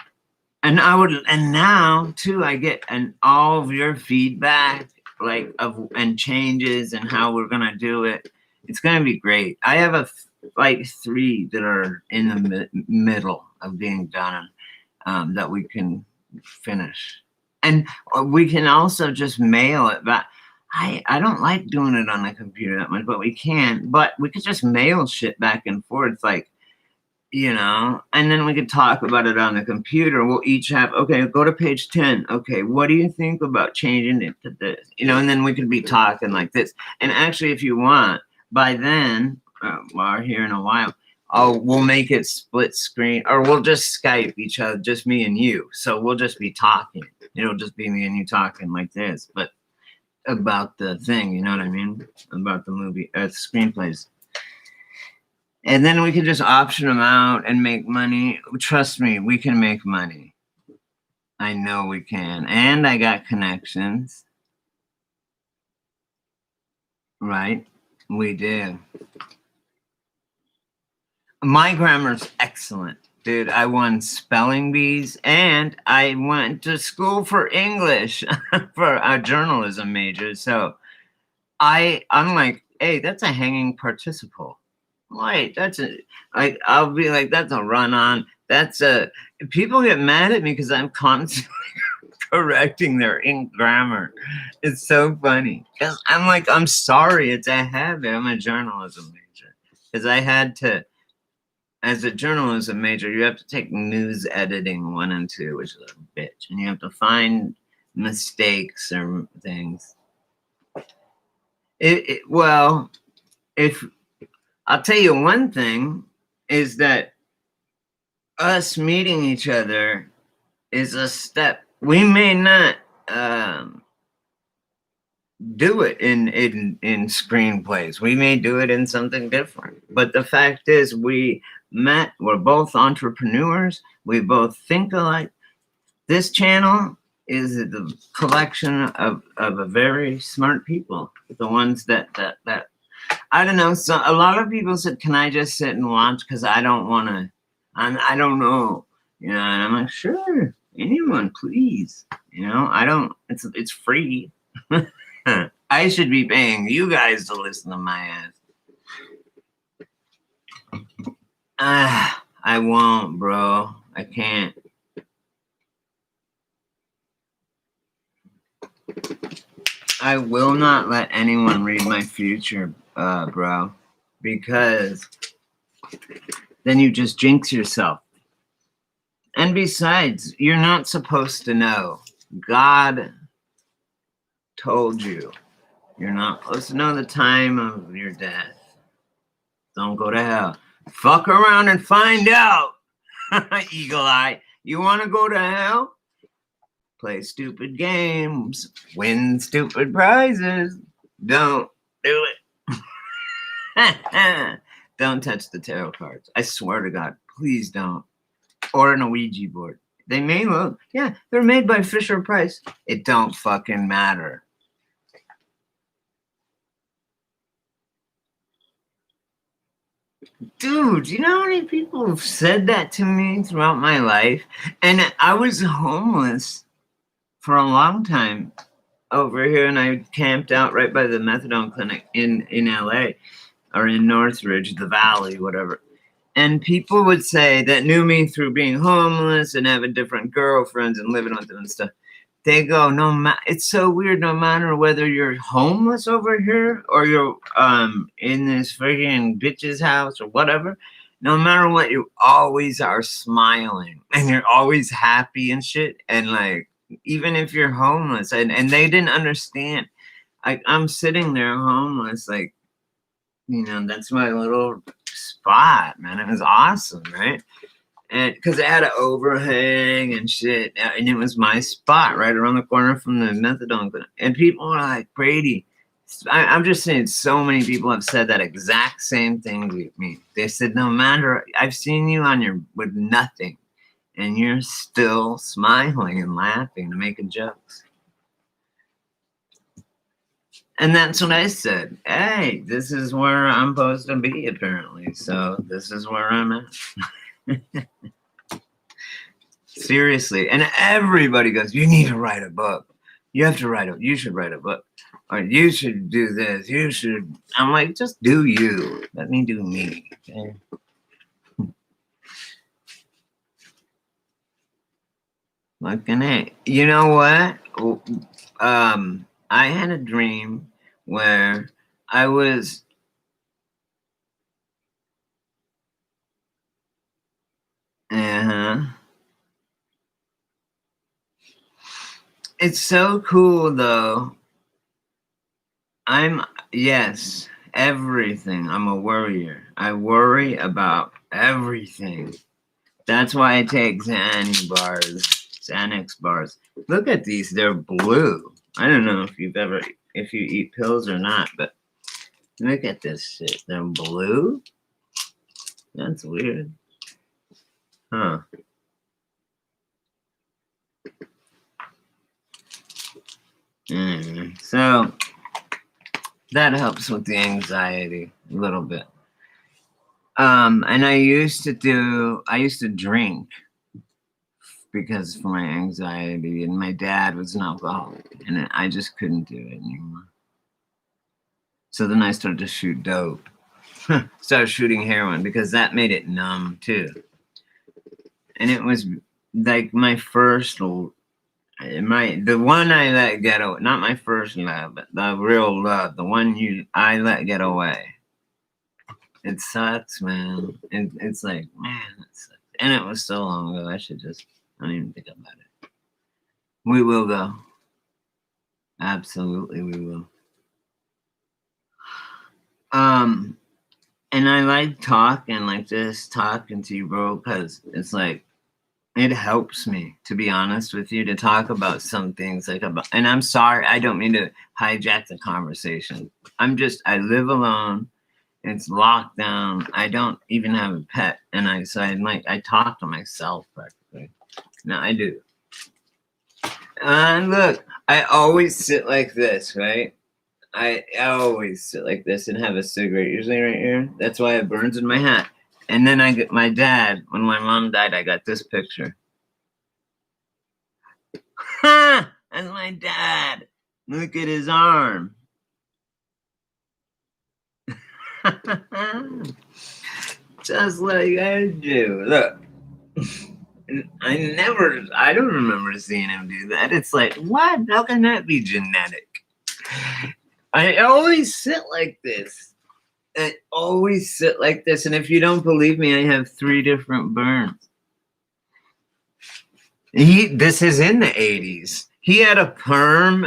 now too, I get all of your feedback, and changes and how we're gonna do it. It's gonna be great. I have 3 that are in the middle of being done, that we can finish. And we can also just mail it back. I don't like doing it on a computer that much, but we can. But we could just mail shit back and forth, and then we could talk about it on the computer. We'll each have, okay, go to page 10. Okay, what do you think about changing it to this? And then we could be talking like this. And actually, if you want, by then, or here in a while, we'll make it split screen, or we'll just Skype each other, just me and you. So we'll just be talking. It'll just be me and you talking like this, but about the thing, you know what I mean? About the movie, screenplays. And then we can just option them out and make money. Trust me, we can make money. I know we can. And I got connections. Right? We do. My grammar's excellent. Dude, I won spelling bees and I went to school for English for a journalism major. So I'm like, hey, that's a hanging participle. Wait, I'll be like, that's a run-on. People get mad at me because I'm constantly correcting their grammar. It's so funny. Because I'm like, I'm sorry, it's a habit. I'm a journalism major. Because I had to, as a journalism major, you have to take news editing 1 and 2, which is a bitch. And you have to find mistakes or things. Well, if I'll tell you one thing is that us meeting each other is a step. We may not do it in screenplays. We may do it in something different. But the fact is, we met. We're both entrepreneurs. We both think alike. This channel is the collection of a very smart people. The ones that I don't know. So a lot of people said, "Can I just sit and watch?" Because I don't want to. I don't know. You know, and I'm like, sure, anyone, please. You know, I don't. It's free. I should be paying you guys to listen to my ass. I won't, bro. I can't. I will not let anyone read my future, bro, because then you just jinx yourself. And besides, you're not supposed to know. God told you. You're not supposed to know the time of your death. Don't go to hell. Fuck around and find out. Eagle Eye. You want to go to hell? Play stupid games. Win stupid prizes. Don't do it. Don't touch the tarot cards. I swear to God. Please don't. Or an Ouija board. They may look. Yeah, they're made by Fisher Price. It don't fucking matter. Dude, you know how many people have said that to me throughout my life? And I was homeless for a long time over here, and I camped out right by the methadone clinic in LA or in Northridge, the Valley, whatever. And people would say that knew me through being homeless and having different girlfriends and living with them and stuff. They go, it's so weird. No matter whether you're homeless over here or you're in this freaking bitch's house or whatever, no matter what, you always are smiling and you're always happy and shit. And like, even if you're homeless, and they didn't understand. I'm sitting there homeless, like, you know, that's my little spot, man. It was awesome, right? And because it had an overhang and shit, and it was my spot right around the corner from the methadone clinic. And people are like, Brady, I'm just saying, so many people have said that exact same thing to me. They said, no matter, I've seen you on your with nothing, and you're still smiling and laughing and making jokes. And that's what I said. Hey, this is where I'm supposed to be, apparently. So this is where I'm at. Seriously. And everybody goes, you need to write a book. You have to write it. You should write a book. Or you should do this. You should. I'm like, just do you. Let me do me. Okay? Looking at, you know what? I had a dream where I was It's so cool though. Yes, everything. I'm a worrier. I worry about everything. That's why I take Xanax bars. Look at these, they're blue. I don't know if you eat pills or not, but look at this shit. They're blue? That's weird. Huh. So that helps with the anxiety a little bit. And I used to drink because for my anxiety, and my dad was an alcoholic, and I just couldn't do it anymore. So then I started to shoot dope. Started shooting heroin because that made it numb too. And it was like my first, the one I let get away, not my first love, but the real love, the one I let get away. It sucks, man. It's like, man, it sucks. And it was so long ago. I don't even think about it. We will go. Absolutely, we will. And I like talking like this, talking to you, bro, because it's like it helps me, to be honest with you, to talk about some things like about. And I'm sorry, I don't mean to hijack the conversation. I live alone. It's locked down. I don't even have a pet, and I talk to myself practically. No, I do. And look, I always sit like this, right? I always sit like this and have a cigarette, usually right here. That's why it burns in my hat. And then I get my dad, when my mom died, I got this picture. Ha! That's my dad. Look at his arm. Just like I do. Look. I don't remember seeing him do that. It's like, what? How can that be genetic? I always sit like this. I always sit like this. And if you don't believe me, I have 3 different burns. This is in the 80s. He had a perm.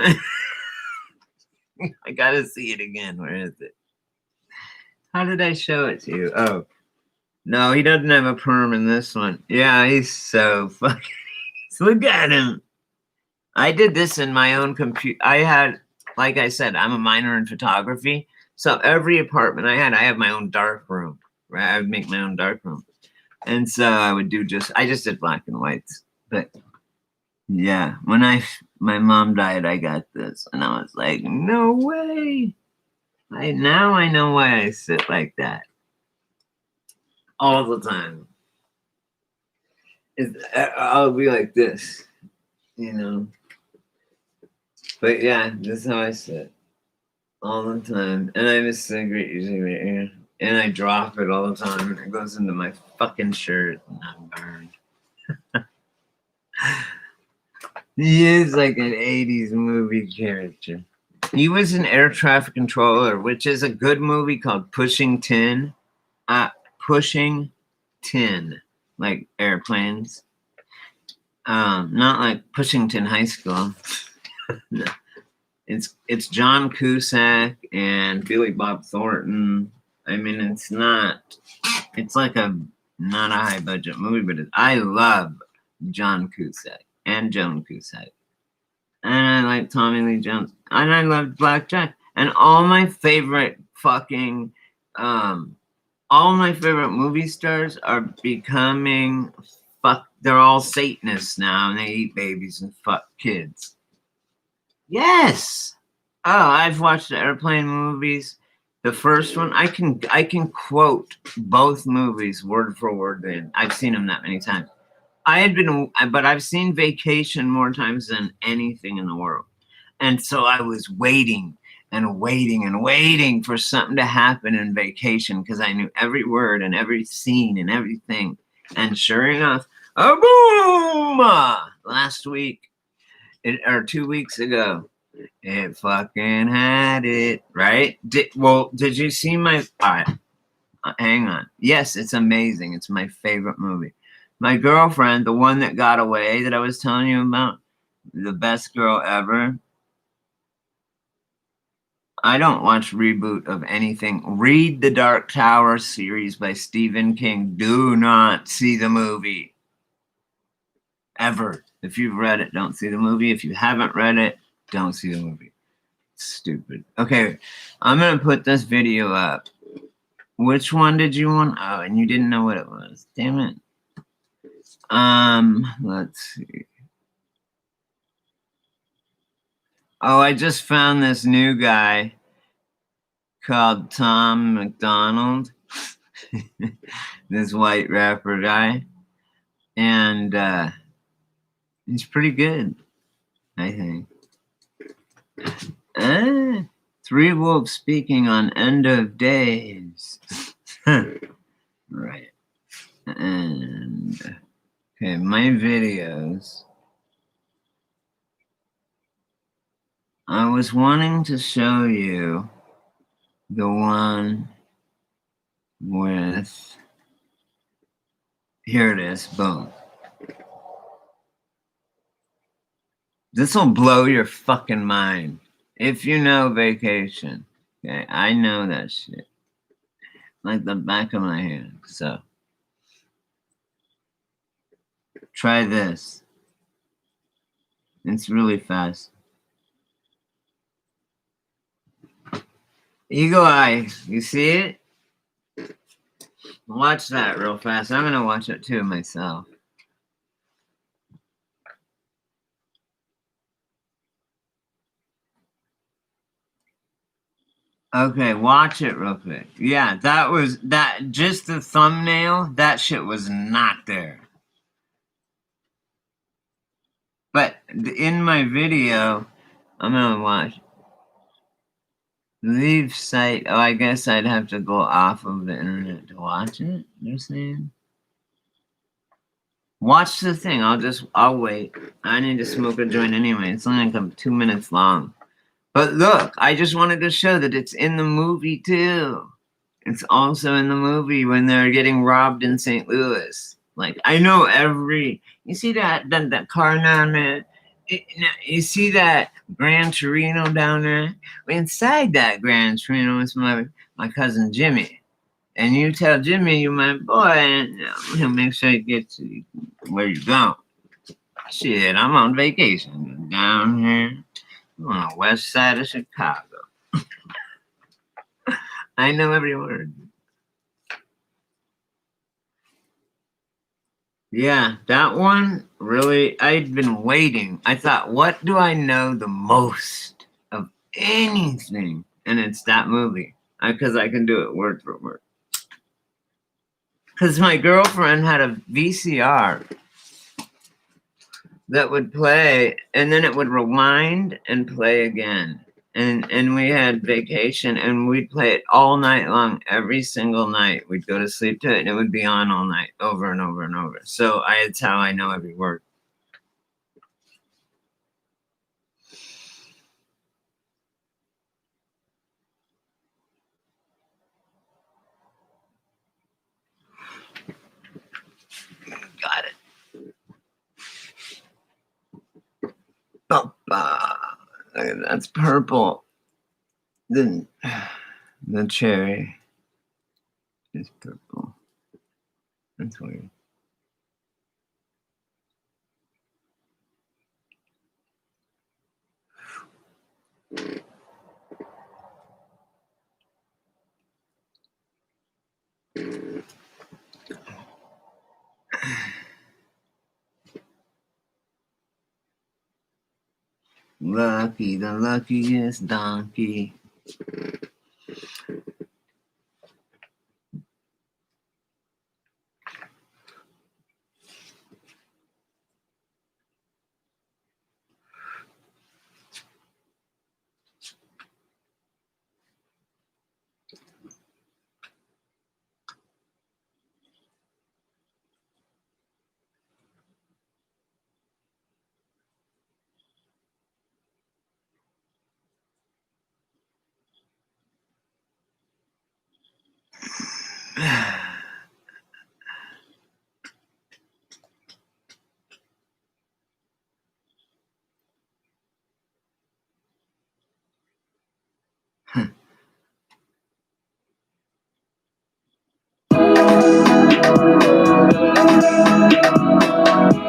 I gotta see it again. Where is it? How did I show it to you? Oh, no, he doesn't have a perm in this one. Yeah, he's so fucking. Look at him. I did this in my own computer. Like I said, I'm a minor in photography. So every apartment I have my own dark room, right? I would make my own dark room. And so I would I just did black and whites. But yeah, when my mom died, I got this. And I was like, no way. Now I know why I sit like that. All the time. I'll be like this, you know. But yeah, this is how I sit. All the time. And I have a cigarette usually right here. And I drop it all the time. And it goes into my fucking shirt. And I'm burned. He is like an 80s movie character. He was an air traffic controller, which is a good movie called Pushing Tin. Pushing Tin. Like airplanes. Not like Pushington High School. No. It's John Cusack and Billy Bob Thornton. I mean, it's like not a high budget movie, but I love John Cusack and Joan Cusack. And I like Tommy Lee Jones. And I love Blackjack. And all my favorite movie stars are becoming they're all Satanists now, and they eat babies and fuck kids. Yes. Oh, I've watched the Airplane movies. The first one, I can quote both movies word for word. I've seen them that many times. But I've seen Vacation more times than anything in the world. And so I was waiting and waiting and waiting for something to happen in Vacation because I knew every word and every scene and everything. And sure enough, boom! Last week, or 2 weeks ago, it fucking had it, right? Did you see my... All right, hang on. Yes, it's amazing. It's my favorite movie. My girlfriend, the one that got away that I was telling you about, the best girl ever. I don't watch reboot of anything. Read the Dark Tower series by Stephen King. Do not see the movie. Ever. If you've read it, don't see the movie. If you haven't read it, don't see the movie. It's stupid. Okay, I'm going to put this video up. Which one did you want? Oh, and you didn't know what it was. Damn it. Let's see. Oh, I just found this new guy called Tom McDonald. This white rapper guy. And he's pretty good, I think. 3 Wolves speaking on End of Days. Right. And okay, my videos. I was wanting to show you the one with, here it is, boom. This will blow your fucking mind if you know Vacation. Okay, I know that shit. like the back of my hand. So try this. It's really fast. Eagle eye, you see it? Watch that real fast. I'm gonna watch it too myself. Okay, watch it real quick. Yeah, that was that. Just the thumbnail. That shit was not there. But in my video, I'm gonna watch. Leave site. Oh, I guess I'd have to go off of the internet to watch it. You're saying? Watch the thing. I'll wait. I need to smoke a joint anyway. It's only like 2 minutes long. But look, I just wanted to show that it's in the movie too. It's also in the movie when they're getting robbed in St. Louis. Like, I know you see that car down there? You see that Gran Torino down there? Inside that Gran Torino is my cousin Jimmy. And you tell Jimmy you're my boy, and he'll make sure you get to where you're going. Shit, I'm on vacation down here on the west side of Chicago. I know every word. Yeah, that one really, I'd been waiting. I thought, what do I know the most of anything? And it's that movie. Because I can do it word for word. Because my girlfriend had a VCR that would play, and then it would rewind and play again. And we had vacation, and we'd play it all night long, every single night. We'd go to sleep to it, and it would be on all night, over and over and over. So it's how I know every word. Got it. That's purple. The cherry is purple. That's weird. Lucky, the luckiest donkey.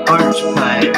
Arch pirate.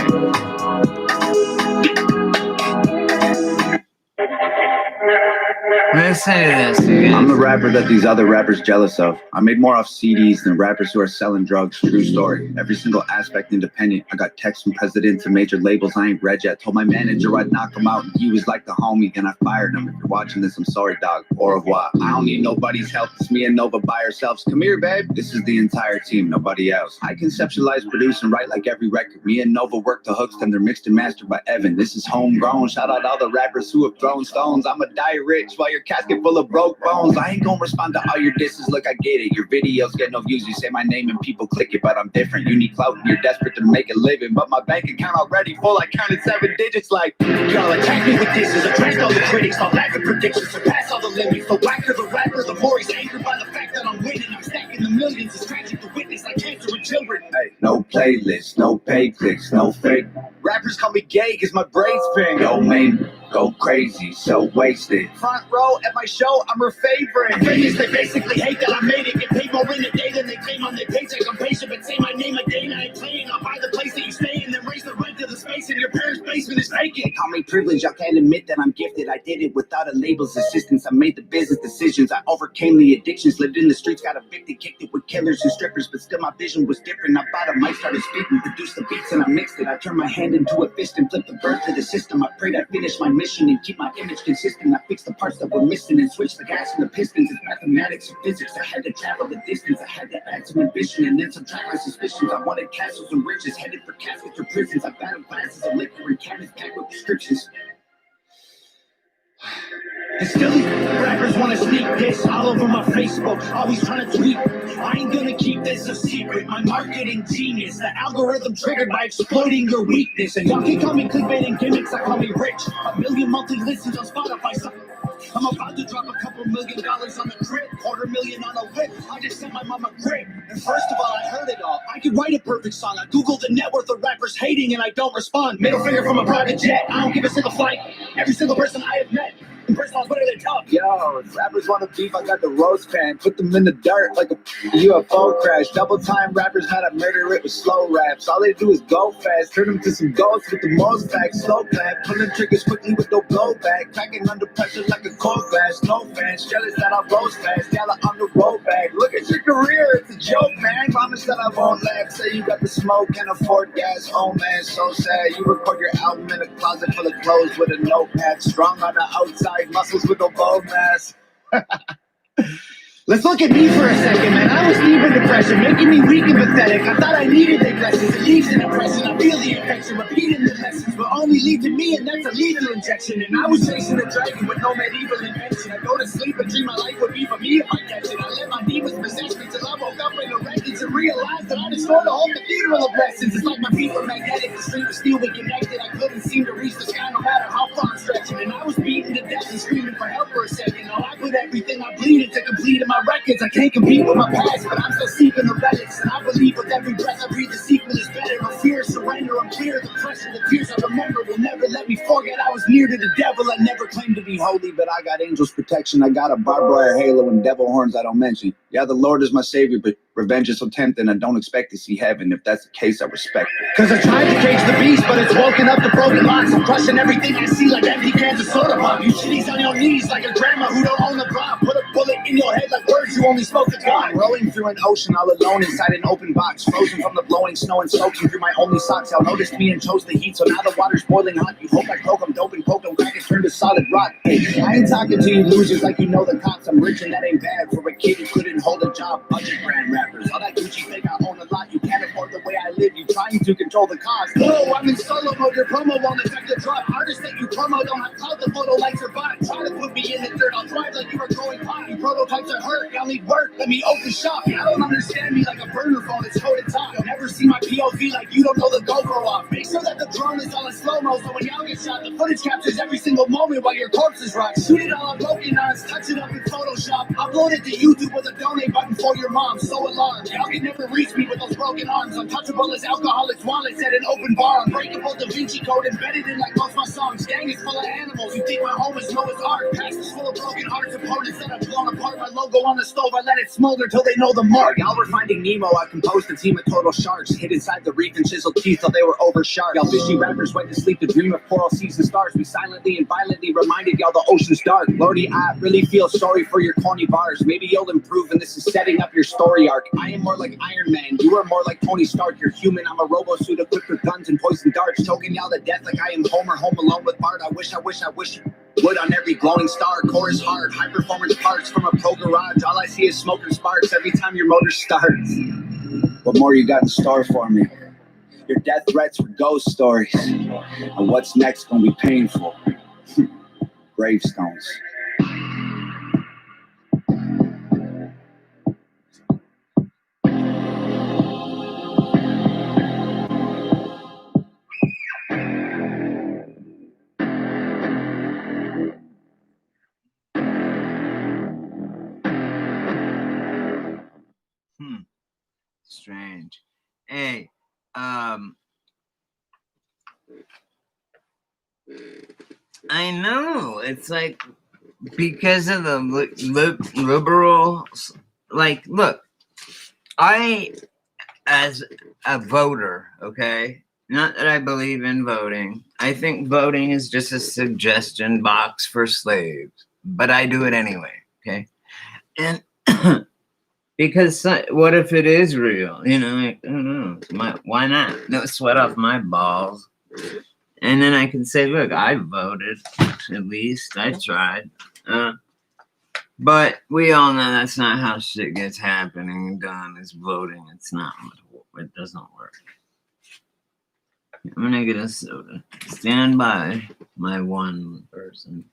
Let's say this again. I'm the rapper that these other rappers jealous of. I made more off CDs than rappers who are selling drugs. True story. Every single aspect independent. I got texts from presidents and major labels I ain't read yet. Told my manager I'd knock him out and he was like the homie. Then I fired him. If you're watching this, I'm sorry, dog. Au revoir. I don't need nobody's help. It's me and Nova by ourselves. Come here, babe. This is the entire team, nobody else. I conceptualize, produce, and write like every record. Me and Nova work the hooks, then they're mixed and mastered by Evan. This is homegrown. Shout out all the rappers who have thrown stones. I'ma die rich while your casket full of broke bones. I ain't gonna respond to all your disses. Look, I get it. Your videos get no views. You say my name and people click it, but I'm different. You need clout and you're desperate to make a living. But my bank account already full. I counted 7 digits like y'all attack me with disses. Attract all the critics. I'll laugh at predictions. Surpass all the limits. The whacker the rapper, the more he's angered by the fact that I'm winning. I'm stacking the millions, it's tragic to witness like cancer in children. Hey, no playlist, no pay clicks, no fake. Rappers call me gay cause my braids bang. Yo, man, go crazy, so wasted. Front row at my show, I'm her favorite. Famous, they basically hate that I made it. Get paid more in a day than they claim on their paycheck. I'm patient, but say my name a day and I ain't playing. I'll buy the place that you stay in, then raise the rent to the space in your parents' basement is vacant. Call me privileged, I can't admit that I'm gifted. I did it without a label's assistance. I made the business decisions. I overcame the addictions. Lived in the streets, got evicted, kicked it with killers and strippers. But still my vision was different. I bought a mic, started speaking, produced the beats and I mixed it. I turned my hand into a fist and flipped the bird to the system. I prayed I finish my mission and keep my image consistent. I fixed the parts that were missing and switched the gas and the pistons. It's mathematics and physics. I had to travel the distance. I had to add some ambition and then subtract my suspicions. I wanted castles and riches, headed for caskets or prisons. I battled glasses of liquor and cabinets packed with prescriptions. And still these rappers wanna sneak this all over my Facebook, always trying to tweet. I ain't gonna keep this a secret. My marketing genius, the algorithm triggered by exploiting your weakness. And y'all can call me clickbait and gimmicks, I call me rich. 1 million monthly listens on Spotify. So I'm about to drop a couple $1 million on the trip, $250,000 on a whip. I just sent my mom a grip. And first of all, I heard it all. I could write a perfect song. I Googled the net worth of rappers hating and I don't respond. Middle finger from a private jet. I don't give a single flight. Every single person I have met. Personal Twitter, they're tough. Yo, if rappers want to beef, I got the roast pan. Put them in the dirt like a UFO crash. Double time rappers had to murder it with slow raps. All they do is go fast. Turn them to some ghosts with the most facts. Slow clap. Pulling triggers quickly with no blowback. Cracking under pressure like a cold flash. No fans. Jealous that I rose fast. Gala on the road back. Look at your career. It's a joke, man. Promise that I won't laugh. Say you got the smoke, can't afford gas. Oh, man, so sad. You record your album in a closet full of clothes with a notepad. Strong on the outside. Muscles with no bone mass. Let's look at me for a second, man. I was deep in depression, making me weak and pathetic. I thought I needed their blessings. It leaves an impression. I feel the infection, repeating the lessons will only lead to me, and that's a lethal injection. And I was chasing a dragon with no medieval invention. I go to sleep and dream my life would be for me if I catch it. I let my demons possess me till I woke up in the wreckage and realized that I destroyed the whole cathedral of blessings. It's like my feet were magnetic, the street was steel, we connected. I couldn't seem to reach the sky no matter how far I'm stretching. And I was beaten to death and screaming for help for a second. Now I put everything I bleeded to complete in my records. I can't compete with my past, but I'm still seeking the relics. And I believe with every breath I breathe, the sequel is better. No fear, surrender, I'm clear. The pressure, the tears I remember will never let me forget. I was near to the devil. I never claimed to be holy, but I got angels' protection. I got a barbed wire halo and devil horns I don't mention. Yeah, the Lord is my savior, but revenge is so tempting. I don't expect to see heaven. If that's the case, I respect it. Cause I tried to cage the beast, but it's woken up the broken locks. I'm crushing everything I see like empty cans of soda pop. You shitties on your knees like a grandma who don't own the block. Put a bullet in your head like words you only spoke to God. Rowing through an ocean all alone inside an open box. Frozen from the blowing snow and soaking through my only socks. Y'all noticed me and chose the heat, so now the water's boiling hot. You hope I croak, I'm dope and poke, I'm crack and turn to solid rock. Hey, I ain't talking to you losers like you know the cops. I'm rich and that ain't bad for a kid who couldn't hold a job. Budget brand rappers, all that Gucci think I own a lot. You can't afford the way I live, you trying to control the cost. Whoa, I'm in solo mode, your promo won't affect the drop. Artists that you promo don't have clout, the photo likes or bot. Try to put me in the dirt, I'll thrive like you were growing pot. You prototypes are hurt, y'all need work, let me open shop. Y'all don't understand me like a burner phone, it's coded top. You'll never see my POV like you don't know the GoPro off. Make sure that the drone is all in slow-mo, so when y'all get shot, the footage captures every single moment while your corpses rock. Shoot it all on broken arms, touch it up in Photoshop. Upload it to YouTube with a donate button for your mom. So alarmed, y'all can never reach me with those broken arms. Untouchable as alcoholics' wallets at an open bar. Unbreakable Da Vinci Code embedded in like most my songs. Gang is full of animals, you think my home is Noah's Ark. Past is full of broken hearts, opponents that I've blown apart. My logo on the stove, I let it smolder till they know the mark. Y'all were finding Nemo, I composed a team of total sharks. Hid inside the reef and chiseled teeth till they were over sharp. Y'all fishy rappers went to sleep to dream of coral seas and stars. We silently and violently reminded y'all the ocean's dark. Lordy, I really feel sorry for your corny bars. Maybe you'll improve and this is setting up your story arc. I am more like Iron Man, you are more like Tony Stark. You're human, I'm a robo suit equipped with guns and poison darts. Choking y'all to death like I am Homer home alone with Bart. I wish wood on every glowing star. Chorus hard, high performance parts from a pro garage. All I see is smoke and sparks every time your motor starts. What more you got in store for me? Your death threats were ghost stories. And what's next gonna be painful? Gravestones. strange. Hey, I know. It's like because of the liberals. Like, look, I, as a voter, okay, not that I believe in voting. I think voting is just a suggestion box for slaves, but I do it anyway, okay? And because what if it is real? You know, like, I don't know. Why not? No sweat off my balls. And then I can say, look, I voted. At least I tried. But we all know that's not how shit gets happening and done. Is voting. It's not. It doesn't work. I'm gonna get a soda. Stand by, my one person.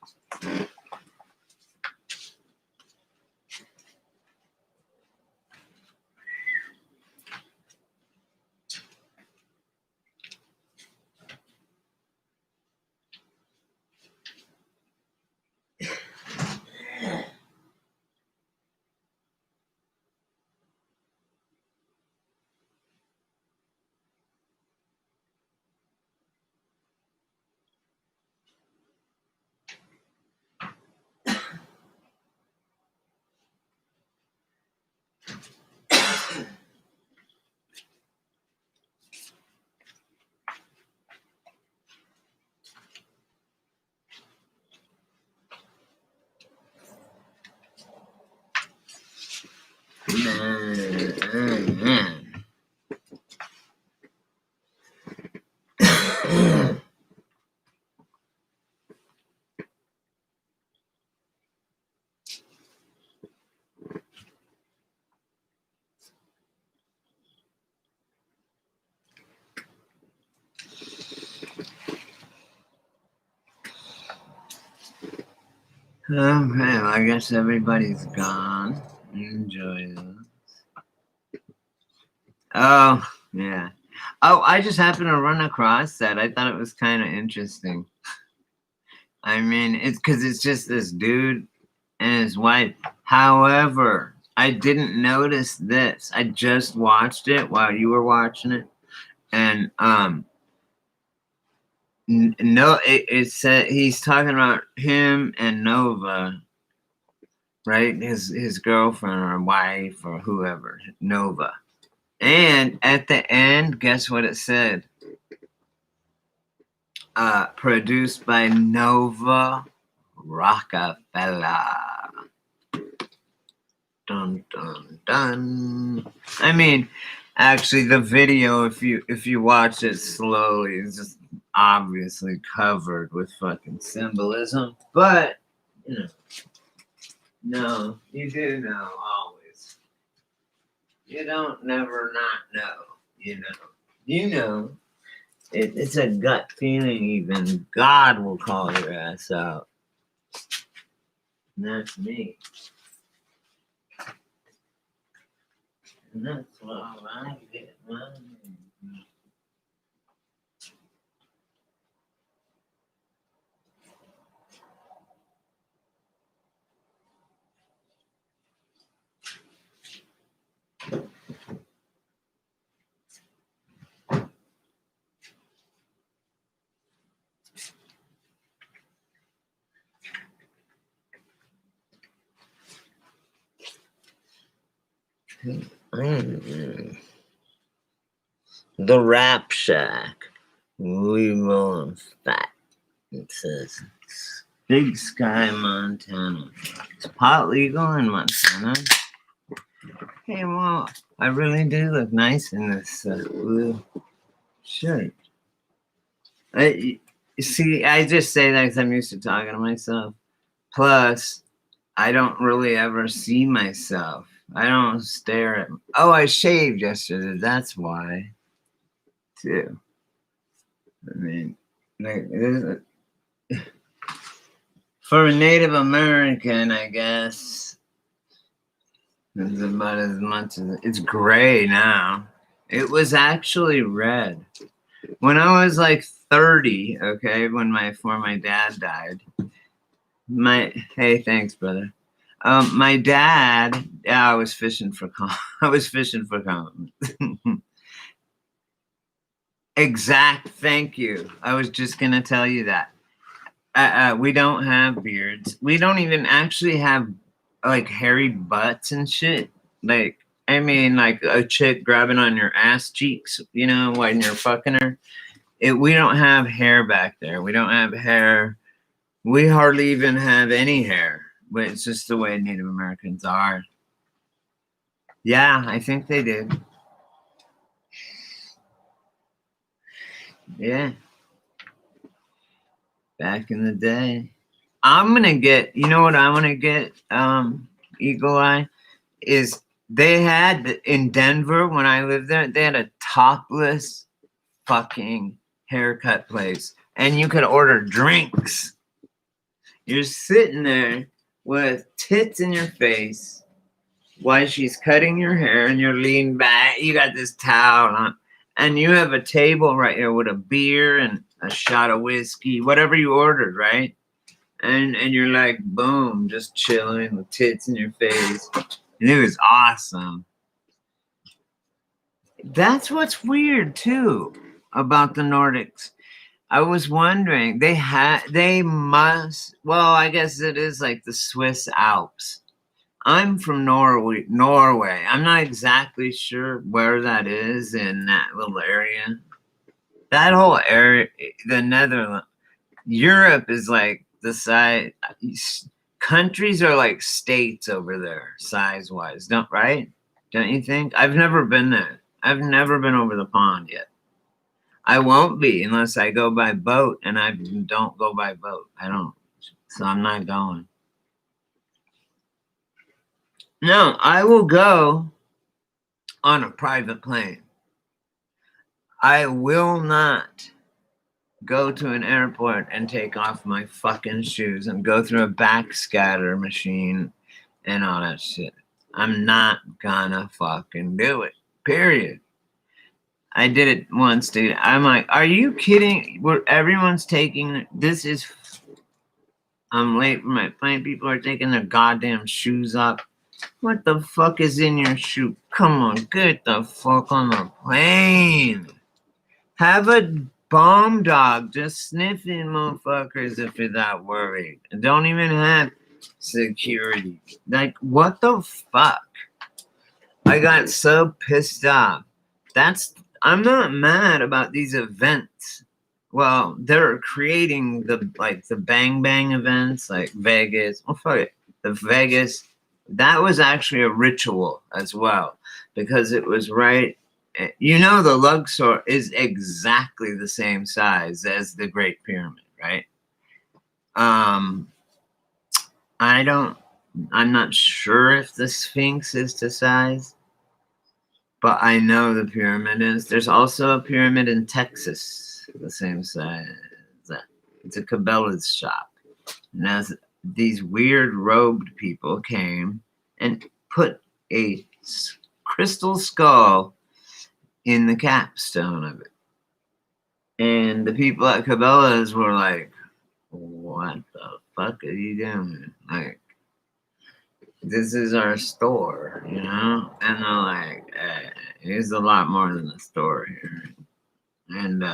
Okay, well, I guess everybody's gone. Enjoy this. Oh, yeah. Oh, I just happened to run across that. I thought it was kind of interesting. I mean, it's because it's just this dude and his wife. However, I didn't notice this. I just watched it while you were watching it. And, no, it said he's talking about him and Nova, right? His girlfriend or wife or whoever, Nova. And at the end, guess what it said? Produced by Nova Rockefeller. Dun dun dun. I mean, actually, the video, if you watch it slowly, is just obviously covered with fucking symbolism. But you know, no, you do know always. You don't never not know. You know. It's a gut feeling. Even God will call your ass out. And that's me. And that's why I get mine. The Rap Shack. We roll fat. It says Big Sky, Montana. Is pot legal in Montana? Hey, well, I really do look nice in this blue shirt. See, I just say that because I'm used to talking to myself. Plus, I don't really ever see myself. I don't stare at. Oh, I shaved yesterday. That's why, too. I mean, like, for a Native American, I guess it's about as much as it's gray now. It was actually red when I was like 30. Okay, before my dad died. Hey, thanks, brother. My dad, yeah, I was fishing for I was fishing for compliments. Exact. Thank you. I was just gonna tell you that. We don't have beards. We don't even actually have like hairy butts and shit. Like, I mean, like a chick grabbing on your ass cheeks, you know, when you're fucking her. We don't have hair back there. We don't have hair. We hardly even have any hair. But it's just the way Native Americans are. Yeah, I think they did. Yeah. Back in the day. I'm gonna get, you know what I wanna get, Eagle Eye? Is they had in Denver when I lived there, they had a topless fucking haircut place. And you could order drinks. You're sitting there with tits in your face while she's cutting your hair and you're leaning back. You got this towel on. And you have a table right here with a beer and a shot of whiskey, whatever you ordered, right? And you're like, boom, just chilling with tits in your face. And it was awesome. That's what's weird too about the Nordics. I was wondering, they must, well, I guess it is like the Swiss Alps. I'm from Norway. I'm not exactly sure where that is in that little area. That whole area, the Netherlands, Europe is like the size. Countries are like states over there, size-wise. Right? Don't you think? I've never been there. I've never been over the pond yet. I won't be unless I go by boat, and I don't go by boat. I don't. So I'm not going. No, I will go on a private plane. I will not go to an airport and take off my fucking shoes and go through a backscatter machine and all that shit. I'm not gonna fucking do it. Period. I did it once, dude. I'm like, are you kidding? Where everyone's taking this is. I'm late for my plane. People are taking their goddamn shoes off. What the fuck is in your shoe? Come on, get the fuck on the plane. Have a bomb dog just sniffing motherfuckers if you're that worried. Don't even have security. Like, what the fuck? I got so pissed off. I'm not mad about these events. Well, they're creating the Bang Bang events, like Vegas. Oh fuck it. The Vegas, that was actually a ritual as well. Because it was right. You know, the Luxor is exactly the same size as the Great Pyramid, right? I'm not sure if the Sphinx is to size, but I know the pyramid is. There's also a pyramid in Texas, the same size. It's a Cabela's shop. And as these weird robed people came and put a crystal skull in the capstone of it. And the people at Cabela's were like, what the fuck are you doing? Like, this is our store, you know? And they're like, there's a lot more than a store here. And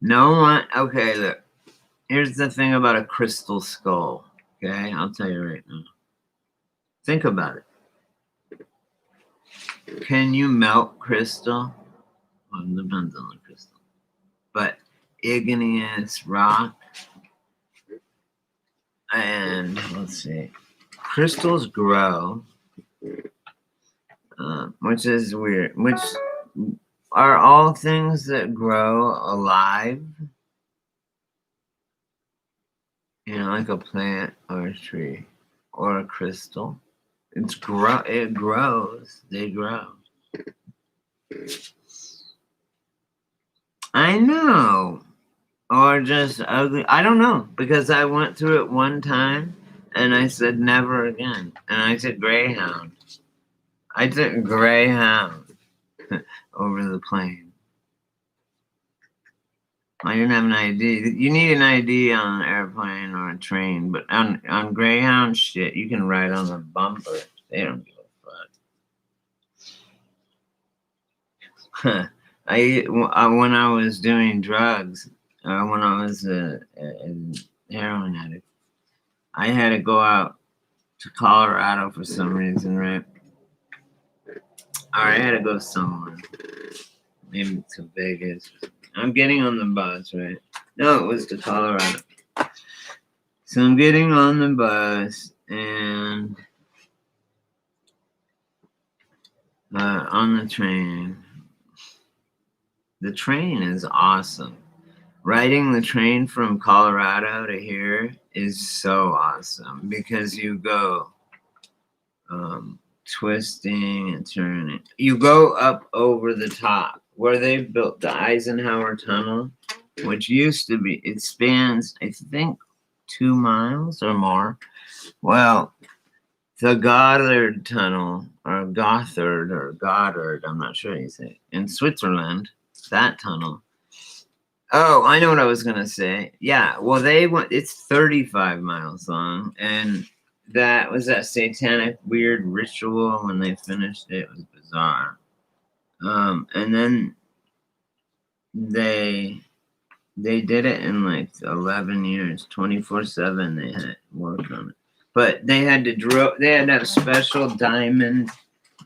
no one, okay, look, here's the thing about a crystal skull, okay? I'll tell you right now. Think about it. Can you melt crystal? Well, it depends on the crystal. But igneous rock, and let's see, crystals grow, which is weird. Which are all things that grow alive? You know, like a plant or a tree or a crystal. It grows. They grow. I know. Or just ugly. I don't know, because I went through it one time and I said never again. And I took Greyhound. I took Greyhound over the plane. I didn't have an ID. You need an ID on an airplane or a train, but on Greyhound shit, you can ride on the bumper. They don't give a fuck. When I was doing drugs, when I was a heroin addict, I had to go out to Colorado for some reason, right? Or I had to go somewhere, maybe to Vegas. I'm getting on the bus, right? No, it was to Colorado. So I'm getting on the bus and on the train. The train is awesome. Riding the train from Colorado to here is so awesome because you go twisting and turning. You go up over the top where they built the Eisenhower Tunnel, which used to be, it spans, I think, 2 miles or more. Well, the Goddard Tunnel, or Goddard, I'm not sure how you say it, in Switzerland, that tunnel. Oh, I know what I was gonna say. Yeah, well, it's 35 miles long, and that was that satanic weird ritual when they finished it. It was bizarre. And then they did it in like 11 years, 24/7. They had worked on it, but they had to drill. They had to have special diamond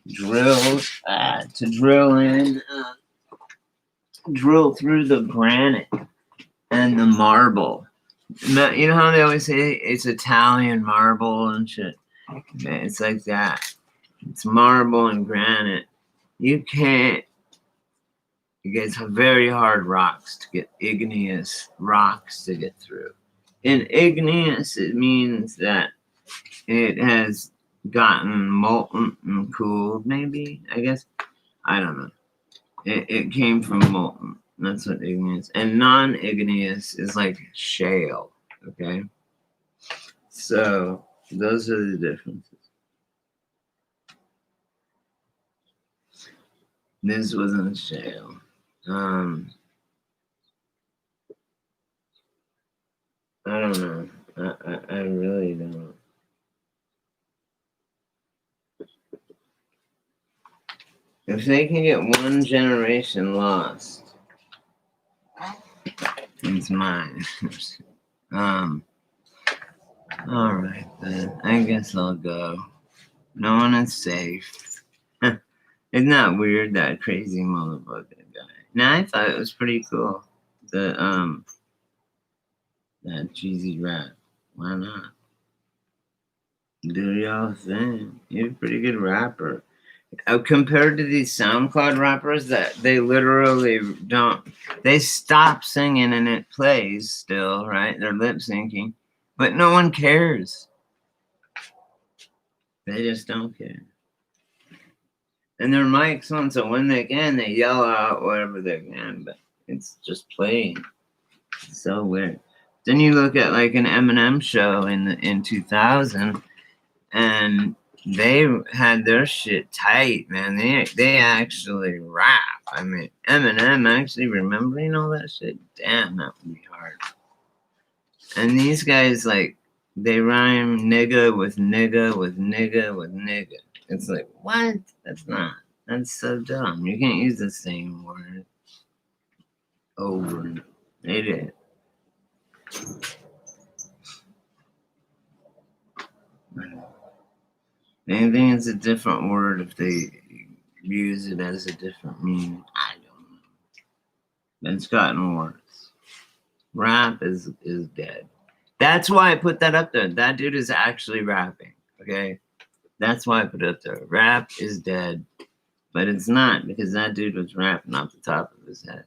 drills to drill through the granite and the marble. You know how they always say it's Italian marble and shit? It's like that. It's marble and granite. You can't. It gets very hard rocks to get igneous rocks to get through. And igneous, it means that it has gotten molten and cooled, maybe, I guess. I don't know. It came from molten. That's what igneous. And non-igneous is like shale. Okay. So those are the differences. This wasn't shale. I don't know. I really don't. If they can get one generation lost, it's mine. All right then. I guess I'll go. No one is safe. Isn't that weird? That crazy motherfucker guy. Now I thought it was pretty cool. That cheesy rap. Why not? Do y'all thing. You're a pretty good rapper. Compared to these SoundCloud rappers that they literally don't, they stop singing and it plays still, right? They're lip syncing, but no one cares. They just don't care. And their mics on, so when they can, they yell out whatever they can, but it's just playing. It's so weird. Then you look at like an Eminem show in 2000, and they had their shit tight, man. They actually rap. I mean, Eminem actually remembering all that shit. Damn, that would be hard. And these guys, like, they rhyme nigga with nigga with nigga with nigga. It's like, what? That's so dumb. You can't use the same word over and over. They did. They think it's a different word if they use it as a different meaning. I don't know. It's gotten worse. Rap is dead. That's why I put that up there. That dude is actually rapping. Okay? That's why I put it up there. Rap is dead. But it's not, because that dude was rapping off the top of his head.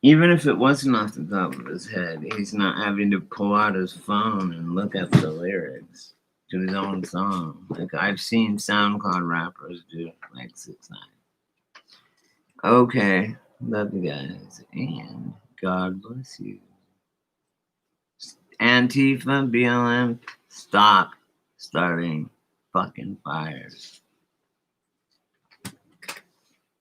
Even if it wasn't off the top of his head, he's not having to pull out his phone and look up the lyrics to his own song. Like, I've seen SoundCloud rappers do it, like 6ix9ine. Okay, love you guys, and God bless you. Antifa, BLM, stop starting fucking fires.